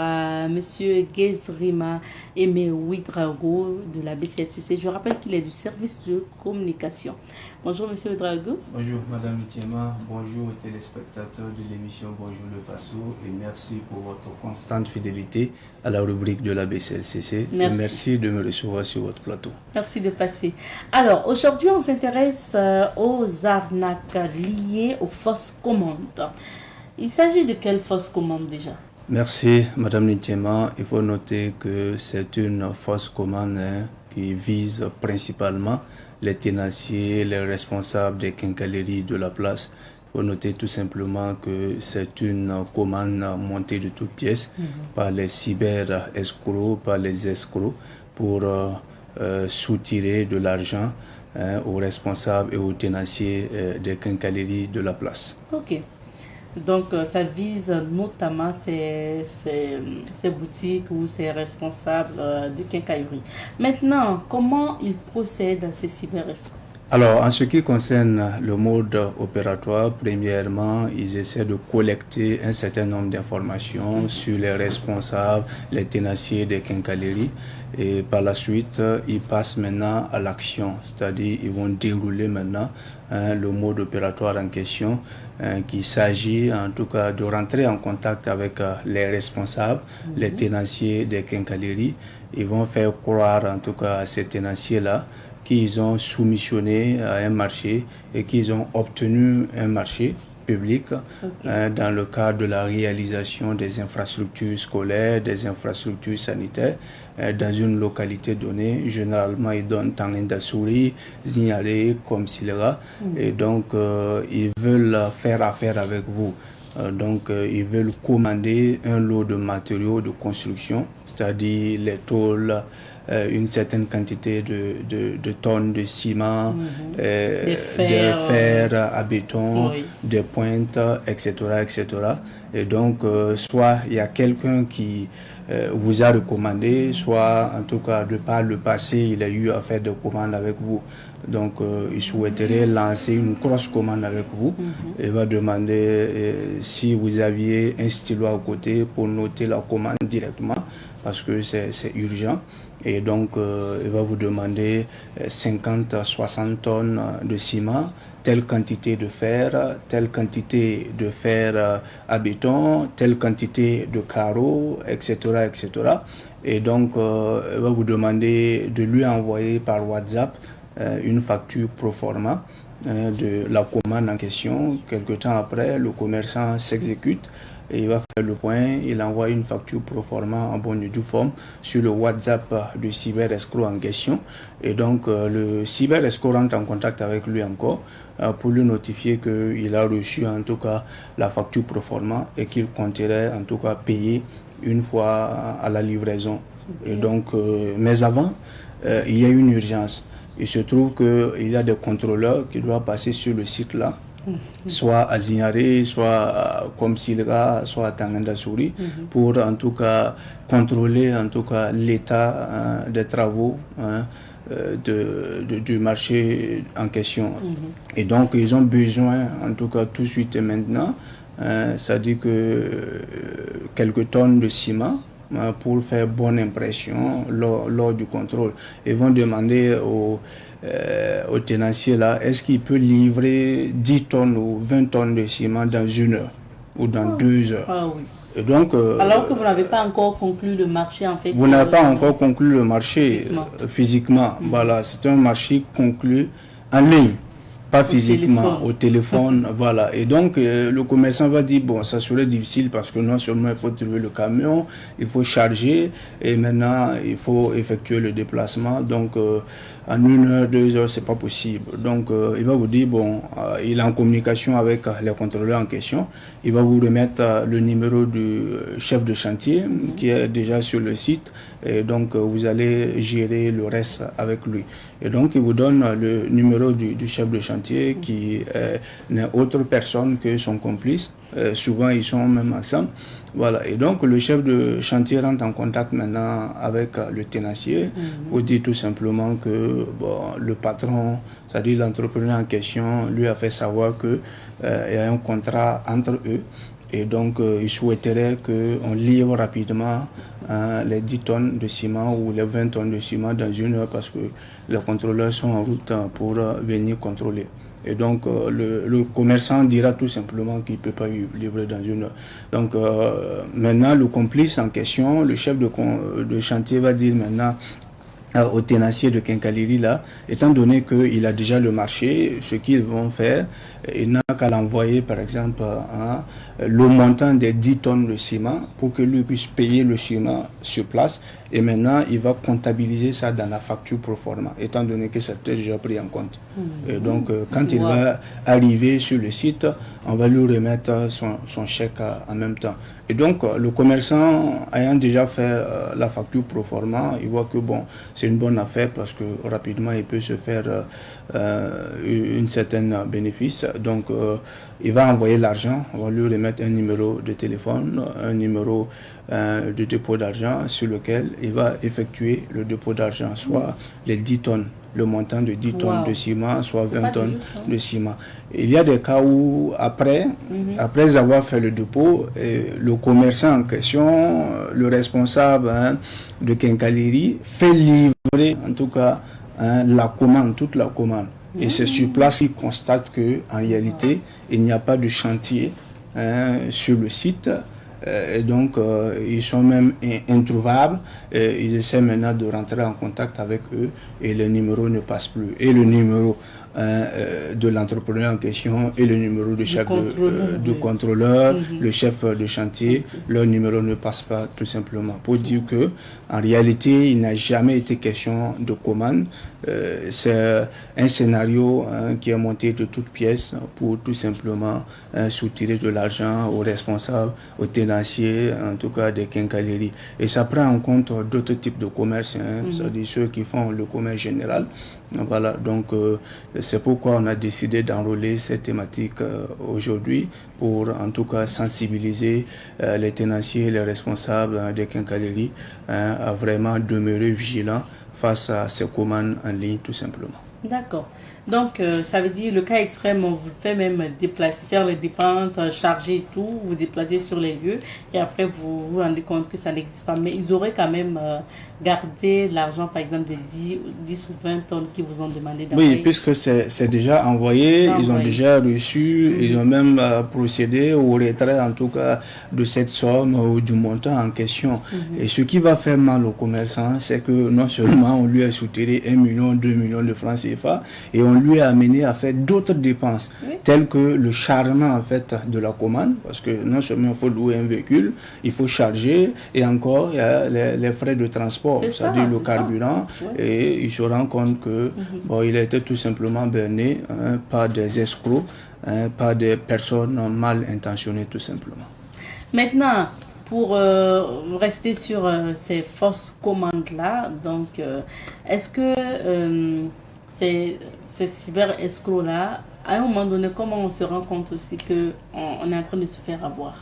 Monsieur Gezrima Aimé Ouidrago de la BCLCC. Je rappelle qu'il est du service de communication. Bonjour Monsieur Ouidrago. Bonjour Madame Lutiema, bonjour aux téléspectateurs de l'émission Bonjour le Faso et merci pour votre constante fidélité à la rubrique de la BCLCC. Merci. Et merci de me recevoir sur votre plateau. Merci de passer. Alors, aujourd'hui, on s'intéresse aux arnaques liées aux fausses commandes. Il s'agit de quelles fausses commandes déjà? Merci Madame Lutiema. Il faut noter que c'est une fausse commande qui vise principalement les tenanciers, les responsables des quincailleries de la place. Il faut noter tout simplement que c'est une commande montée de toutes pièces par les cyber-escrocs, par les escrocs pour soutirer de l'argent aux responsables et aux tenanciers des quincailleries de la place. Ok. Donc, ça vise notamment ces boutiques ou ces responsables de quincaillerie. Maintenant, comment ils procèdent à ces cyberescrocs? Alors, en ce qui concerne le mode opératoire, premièrement, ils essaient de collecter un certain nombre d'informations sur les responsables, les tenanciers des quincailleries. Et par la suite, ils passent maintenant à l'action, c'est-à-dire ils vont dérouler maintenant le mode opératoire en question, qu'il s'agit en tout cas de rentrer en contact avec les responsables, les tenanciers des quincailleries. Ils vont faire croire en tout cas à ces tenanciers-là qu'ils ont soumissionné à un marché et qu'ils ont obtenu un marché public dans le cadre de la réalisation des infrastructures scolaires, des infrastructures sanitaires dans une localité donnée. Généralement, ils donnent Tangendasouri, Zignalé, comme Silera. Et donc, ils veulent faire affaire avec vous. Donc, ils veulent commander un lot de matériaux de construction, c'est-à-dire les tôles, une certaine quantité de tonnes de ciment, Des de fer à béton, oui, des pointes, etc., etc. Et donc, soit il y a quelqu'un qui vous a recommandé, soit en tout cas de par le passé, il a eu à faire des commandes avec vous. Donc, il souhaiterait lancer une grosse commande avec vous et va demander si vous aviez un stylo à côté pour noter la commande directement parce que c'est urgent. Et donc, il va vous demander 50 à 60 tonnes de ciment, telle quantité de fer à béton, telle quantité de carreaux, etc., etc. Et donc, il va vous demander de lui envoyer par WhatsApp une facture pro forma de la commande en question. Quelque temps après, le commerçant s'exécute et il va faire le point, il envoie une facture pro forma en bonne et due forme sur le WhatsApp du cyber-escroc en question. Et donc, le cyber-escroc rentre en contact avec lui encore pour lui notifier qu'il a reçu en tout cas la facture pro forma et qu'il compterait en tout cas payer une fois à la livraison. Okay. Et donc, mais avant, il y a une urgence. Il se trouve qu'il y a des contrôleurs qui doivent passer sur le site là, soit à Zignaré, soit comme Silga, soit à Tangandasouri, pour en tout cas contrôler en tout cas l'état des travaux du marché en question. Et donc ils ont besoin en tout cas tout de suite et maintenant, c'est-à-dire que quelques tonnes de ciment pour faire bonne impression lors du contrôle. Ils vont demander au tenancier là, est-ce qu'il peut livrer 10 tonnes ou 20 tonnes de ciment dans 1 heure ou dans 2 heures. Ah oui. Et donc, alors que vous n'avez pas encore conclu le marché en fait. Vous n'avez pas encore conclu le marché physiquement. Voilà, c'est un marché conclu en ligne. Pas physiquement, au téléphone, voilà. Et donc, le commerçant va dire, bon, ça serait difficile parce que non seulement il faut trouver le camion, il faut charger, et maintenant, il faut effectuer le déplacement. Donc, en 1 heure, 2 heures, c'est pas possible. Donc, il va vous dire, bon, il est en communication avec les contrôleurs en question. Il va vous remettre le numéro du chef de chantier qui est déjà sur le site. Et donc, vous allez gérer le reste avec lui. Et donc, il vous donne le numéro du chef de chantier qui n'est autre personne que son complice. Souvent, ils sont même ensemble. Voilà. Et donc, le chef de chantier rentre en contact maintenant avec le tenancier pour dire tout simplement que bon, le patron, c'est-à-dire l'entrepreneur en question, lui a fait savoir qu'il y a un contrat entre eux. Et donc, il souhaiterait qu'on livre rapidement les 10 tonnes de ciment ou les 20 tonnes de ciment dans 1 heure parce que les contrôleurs sont en route pour venir contrôler. Et donc, le commerçant dira tout simplement qu'il ne peut pas livrer dans 1 heure. Donc, maintenant, le complice en question, le chef de chantier va dire maintenant au tenancier de Quincaillerie là, étant donné qu'il a déjà le marché, ce qu'ils vont faire, il n'a qu'à l'envoyer par exemple le montant des 10 tonnes de ciment pour que lui puisse payer le ciment sur place et maintenant il va comptabiliser ça dans la facture pro forma, étant donné que c'est déjà pris en compte. Et donc quand il va arriver sur le site, on va lui remettre son chèque en même temps. Et donc, le commerçant ayant déjà fait la facture pro forma, il voit que bon, c'est une bonne affaire parce que rapidement, il peut se faire une certaine bénéfice. Donc, il va envoyer l'argent, on va lui remettre un numéro de téléphone, un numéro de dépôt d'argent sur lequel il va effectuer le dépôt d'argent, soit les 10 tonnes. Le montant de 10 tonnes de ciment, soit 20 tonnes de ciment. Il y a des cas où, après avoir fait le dépôt, le commerçant en question, le responsable de Quincaillerie, fait livrer, en tout cas, la commande, toute la commande. Et c'est sur place qu'il constate qu'en réalité, il n'y a pas de chantier sur le site. Et donc, ils sont même introuvables. Ils essaient maintenant de rentrer en contact avec eux et le numéro ne passe plus. Et le numéro de l'entrepreneur en question et le numéro du chef de contrôleur, le chef de chantier, leur numéro ne passe pas tout simplement. Pour dire que en réalité, il n'a jamais été question de commande. C'est un scénario qui est monté de toutes pièces pour tout simplement soutirer de l'argent aux responsables, aux tenanciers, en tout cas des quincailleries. Et ça prend en compte d'autres types de commerce, c'est-à-dire ceux qui font le commerce général. Voilà, donc c'est pourquoi on a décidé d'enrôler cette thématique aujourd'hui pour en tout cas sensibiliser les tenanciers, les responsables des quincailleries à vraiment demeurer vigilants face à ces commandes en ligne tout simplement. D'accord. Donc, ça veut dire le cas extrême, on vous fait même déplacer, faire les dépenses, charger et tout, vous déplacer sur les lieux et après vous vous rendez compte que ça n'existe pas. Mais ils auraient quand même gardé l'argent, par exemple, de 10 ou 20 tonnes qu'ils vous ont demandé d'envoyer. Oui, puisque c'est déjà envoyé, ils ont déjà reçu, ils ont même procédé au retrait, en tout cas, de cette somme ou du montant en question. Et ce qui va faire mal aux commerçants, c'est que non seulement on lui a soutiré 1 million, 2 millions de francs CFA, et on lui a amené à faire d'autres dépenses, telles que le chargement en fait de la commande, parce que non seulement il faut louer un véhicule, il faut charger, et encore il y a les frais de transport, c'est-à-dire le carburant, et il se rend compte que bon, il a été tout simplement berné par des escrocs, par des personnes mal intentionnées tout simplement. Maintenant, pour rester sur ces fausses commandes-là, donc est-ce que ces cyber-escrocs-là, à un moment donné, comment on se rend compte aussi qu'on est en train de se faire avoir?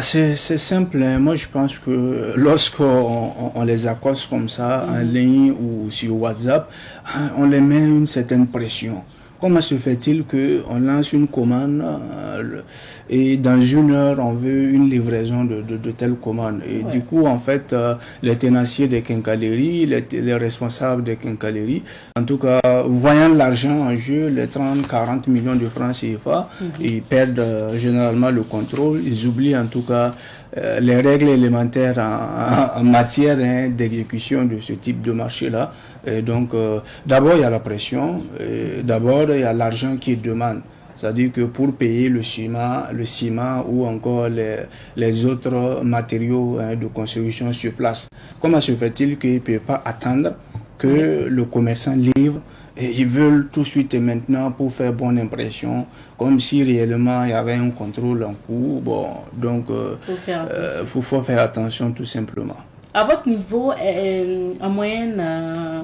C'est simple, hein. Moi je pense que lorsqu'on les accoste comme ça en ligne ou sur WhatsApp, on les met une certaine pression. Comment se fait-il qu'on lance une commande et dans 1 heure on veut une livraison de telle commande? Et du coup, en fait, les tenanciers des quincailleries, les responsables des quincailleries, en tout cas, voyant l'argent en jeu, les 30-40 millions de francs CFA, ils perdent généralement le contrôle, ils oublient en tout cas les règles élémentaires en matière d'exécution de ce type de marché-là. Et donc, d'abord, il y a la pression, d'abord, il y a l'argent qui demande. C'est-à-dire que pour payer le ciment ou encore les autres matériaux de construction sur place, comment se fait-il qu'ils ne peuvent pas attendre que le commerçant livre et ils veulent tout de suite et maintenant pour faire bonne impression, comme si réellement il y avait un contrôle en cours. Bon, donc, faut faire attention tout simplement. À votre niveau, en moyenne,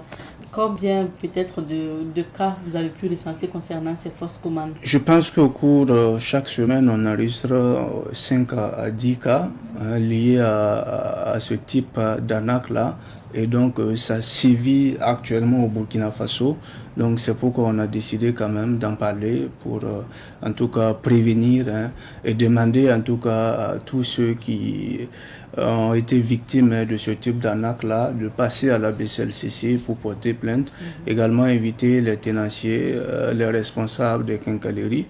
combien peut-être de cas vous avez pu recenser concernant ces fausses commandes? Je pense qu'au cours de chaque semaine, on enregistre 5 à 10 cas liés à ce type d'arnaque-là. Et donc, ça sévit actuellement au Burkina Faso. Donc, c'est pourquoi on a décidé quand même d'en parler pour, en tout cas, prévenir et demander, en tout cas, à tous ceux qui ont été victimes de ce type d'arnaque-là de passer à la BCLCC pour porter plainte. Également, inviter les tenanciers, les responsables des quincailleries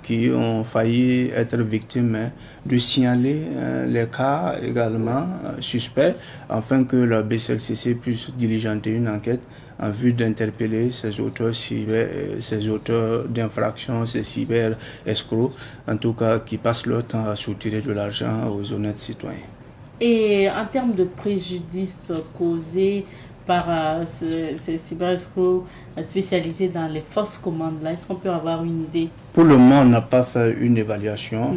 qui ont failli être victimes de signaler les cas également suspects afin que la BCLCC puisse diligenter une enquête en vue d'interpeller ces auteurs d'infractions, ces cyber-escrocs, en tout cas qui passent leur temps à soutirer de l'argent aux honnêtes citoyens. Et en termes de préjudice causé par ces cyber-escrocs spécialisés dans les fausses commandes-là, est-ce qu'on peut avoir une idée? Pour le moment, on n'a pas fait une évaluation.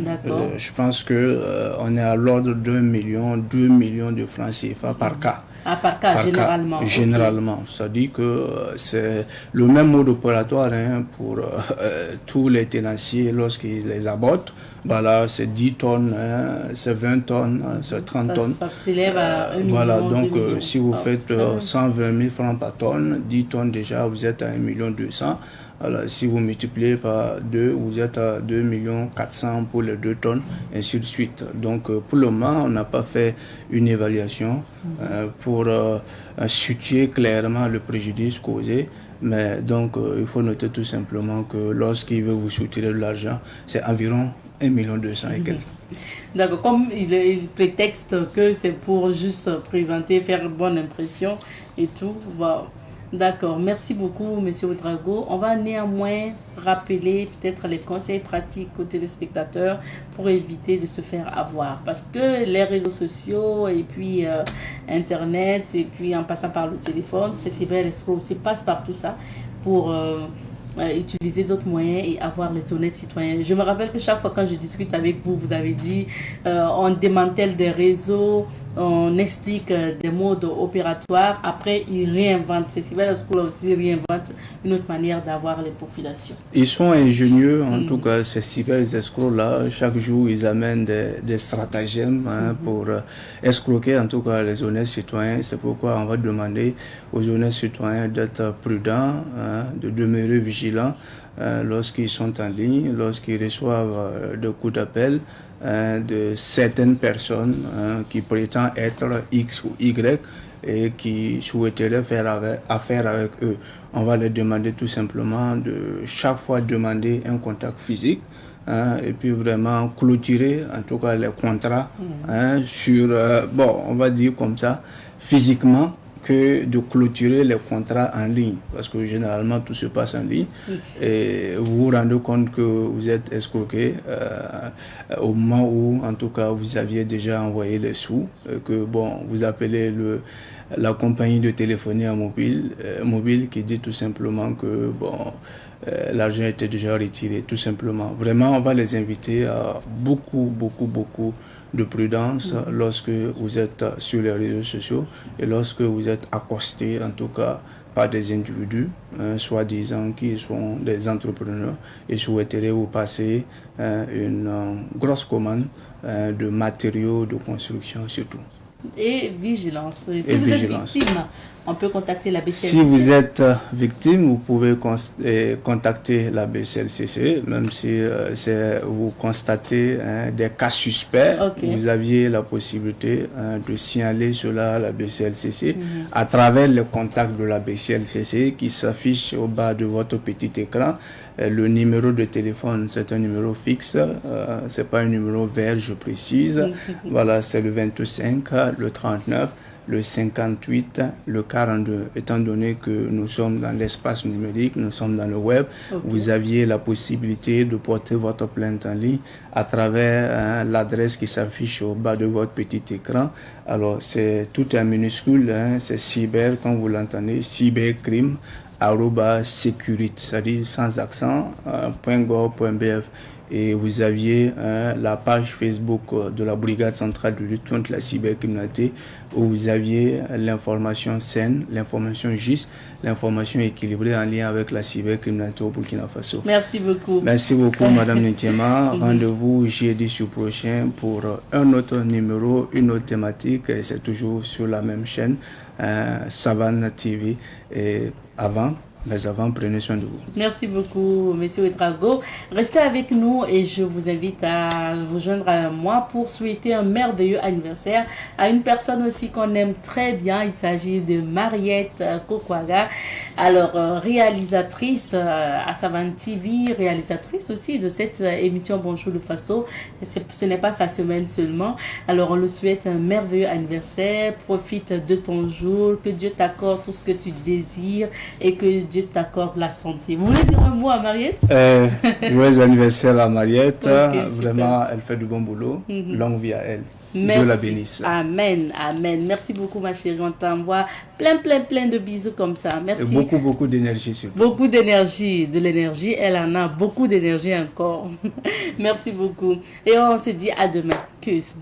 Je pense qu'on est à l'ordre d'1 million, 2 millions de francs CFA par cas. Par cas, généralement. Cas, généralement. Ça dit que c'est le même mode opératoire pour tous les tenanciers lorsqu'ils les abattent. Voilà, c'est 10 tonnes, c'est 20 tonnes, c'est 30 tonnes. Ça s'élève à 1 million. Voilà, donc si vous faites 120 000 francs par tonne, 10 tonnes déjà, vous êtes à 1 200 000. Alors, si vous multipliez par 2, vous êtes à 2 400 000 pour les 2 tonnes, ainsi de suite. Donc, pour le moment, on n'a pas fait une évaluation pour situer clairement le préjudice causé. Mais donc, il faut noter tout simplement que lorsqu'il veut vous soutirer de l'argent, c'est environ 1 200 000 et quelques. D'accord, comme il prétexte que c'est pour juste présenter, faire bonne impression et tout. Wow. D'accord, merci beaucoup, Monsieur Ouedraogo. On va néanmoins rappeler peut-être les conseils pratiques aux téléspectateurs pour éviter de se faire avoir. Parce que les réseaux sociaux et puis Internet et puis en passant par le téléphone, ces cyber-escrocs aussi passent par tout ça pour utiliser d'autres moyens et avoir les honnêtes citoyens. Je me rappelle que chaque fois quand je discute avec vous, vous avez dit on démantèle des réseaux on explique des modes opératoires. Après, ils réinventent. Ces cyberscoules aussi réinventent une autre manière d'avoir les populations. Ils sont ingénieux, en tout cas, ces cyber-escrocs-là. Chaque jour, ils amènent des stratagèmes pour escroquer, en tout cas, les honnêtes citoyens. C'est pourquoi on va demander aux honnêtes citoyens d'être prudents, de demeurer vigilants lorsqu'ils sont en ligne, lorsqu'ils reçoivent des coups d'appel de certaines personnes qui prétendent être X ou Y et qui souhaiteraient faire affaire avec eux. On va leur demander tout simplement de chaque fois demander un contact physique et puis vraiment clôturer en tout cas les contrats sur, on va dire comme ça, physiquement, que de clôturer les contrats en ligne, parce que généralement tout se passe en ligne et vous vous rendez compte que vous êtes escroqué au moment où en tout cas vous aviez déjà envoyé les sous, que vous appelez la compagnie de téléphonie mobile qui dit tout simplement que l'argent était déjà retiré, tout simplement. Vraiment, on va les inviter à beaucoup de prudence lorsque vous êtes sur les réseaux sociaux et lorsque vous êtes accosté, en tout cas, par des individus, soi-disant qui sont des entrepreneurs et souhaiteraient vous passer une grosse commande de matériaux de construction surtout. Et vigilance. Si vous êtes victime, on peut contacter la BCLCC. Si vous êtes victime, vous pouvez contacter la BCLCC, même si vous constatez des cas suspects. Vous aviez la possibilité de signaler cela à la BCLCC à travers le contact de la BCLCC qui s'affiche au bas de votre petit écran. Le numéro de téléphone, c'est un numéro fixe, c'est pas un numéro vert, je précise. Voilà, c'est le 25, le 39, le 58, le 42. Étant donné que nous sommes dans l'espace numérique, nous sommes dans le web, vous aviez la possibilité de porter votre plainte en ligne à travers l'adresse qui s'affiche au bas de votre petit écran. Alors, c'est tout en minuscule, c'est cyber, comme vous l'entendez, cybercrime, @securite, c'est-à-dire sans accent, .gov.bf. Et vous aviez la page Facebook de la Brigade centrale de lutte contre la cybercriminalité où vous aviez l'information saine, l'information juste, l'information équilibrée en lien avec la cybercriminalité au Burkina Faso. Merci beaucoup. Merci beaucoup, Madame Ntiema. Rendez-vous jeudi prochain pour un autre numéro, une autre thématique. C'est toujours sur la même chaîne, Savane TV. Et avant, prenez soin de vous. Merci beaucoup, Monsieur Ouedraogo. Restez avec nous et je vous invite à vous joindre à moi pour souhaiter un merveilleux anniversaire à une personne aussi qu'on aime très bien. Il s'agit de Mariette Kokwaga. Alors, réalisatrice à Savane TV, réalisatrice aussi de cette émission Bonjour le Faso. Ce n'est pas sa semaine seulement. Alors, on lui souhaite un merveilleux anniversaire. Profite de ton jour. Que Dieu t'accorde tout ce que tu désires et que Dieu t'accorde la santé. Vous voulez dire un mot à Mariette? Joyeux anniversaire à Mariette. Okay, vraiment, elle fait du bon boulot. Longue vie à elle. Merci. Dieu la bénisse. Amen, amen. Merci beaucoup, ma chérie. On t'envoie plein de bisous comme ça. Merci. Et beaucoup d'énergie surtout. Beaucoup d'énergie. De l'énergie, elle en a beaucoup d'énergie encore. Merci beaucoup. Et on se dit à demain. Tschüss.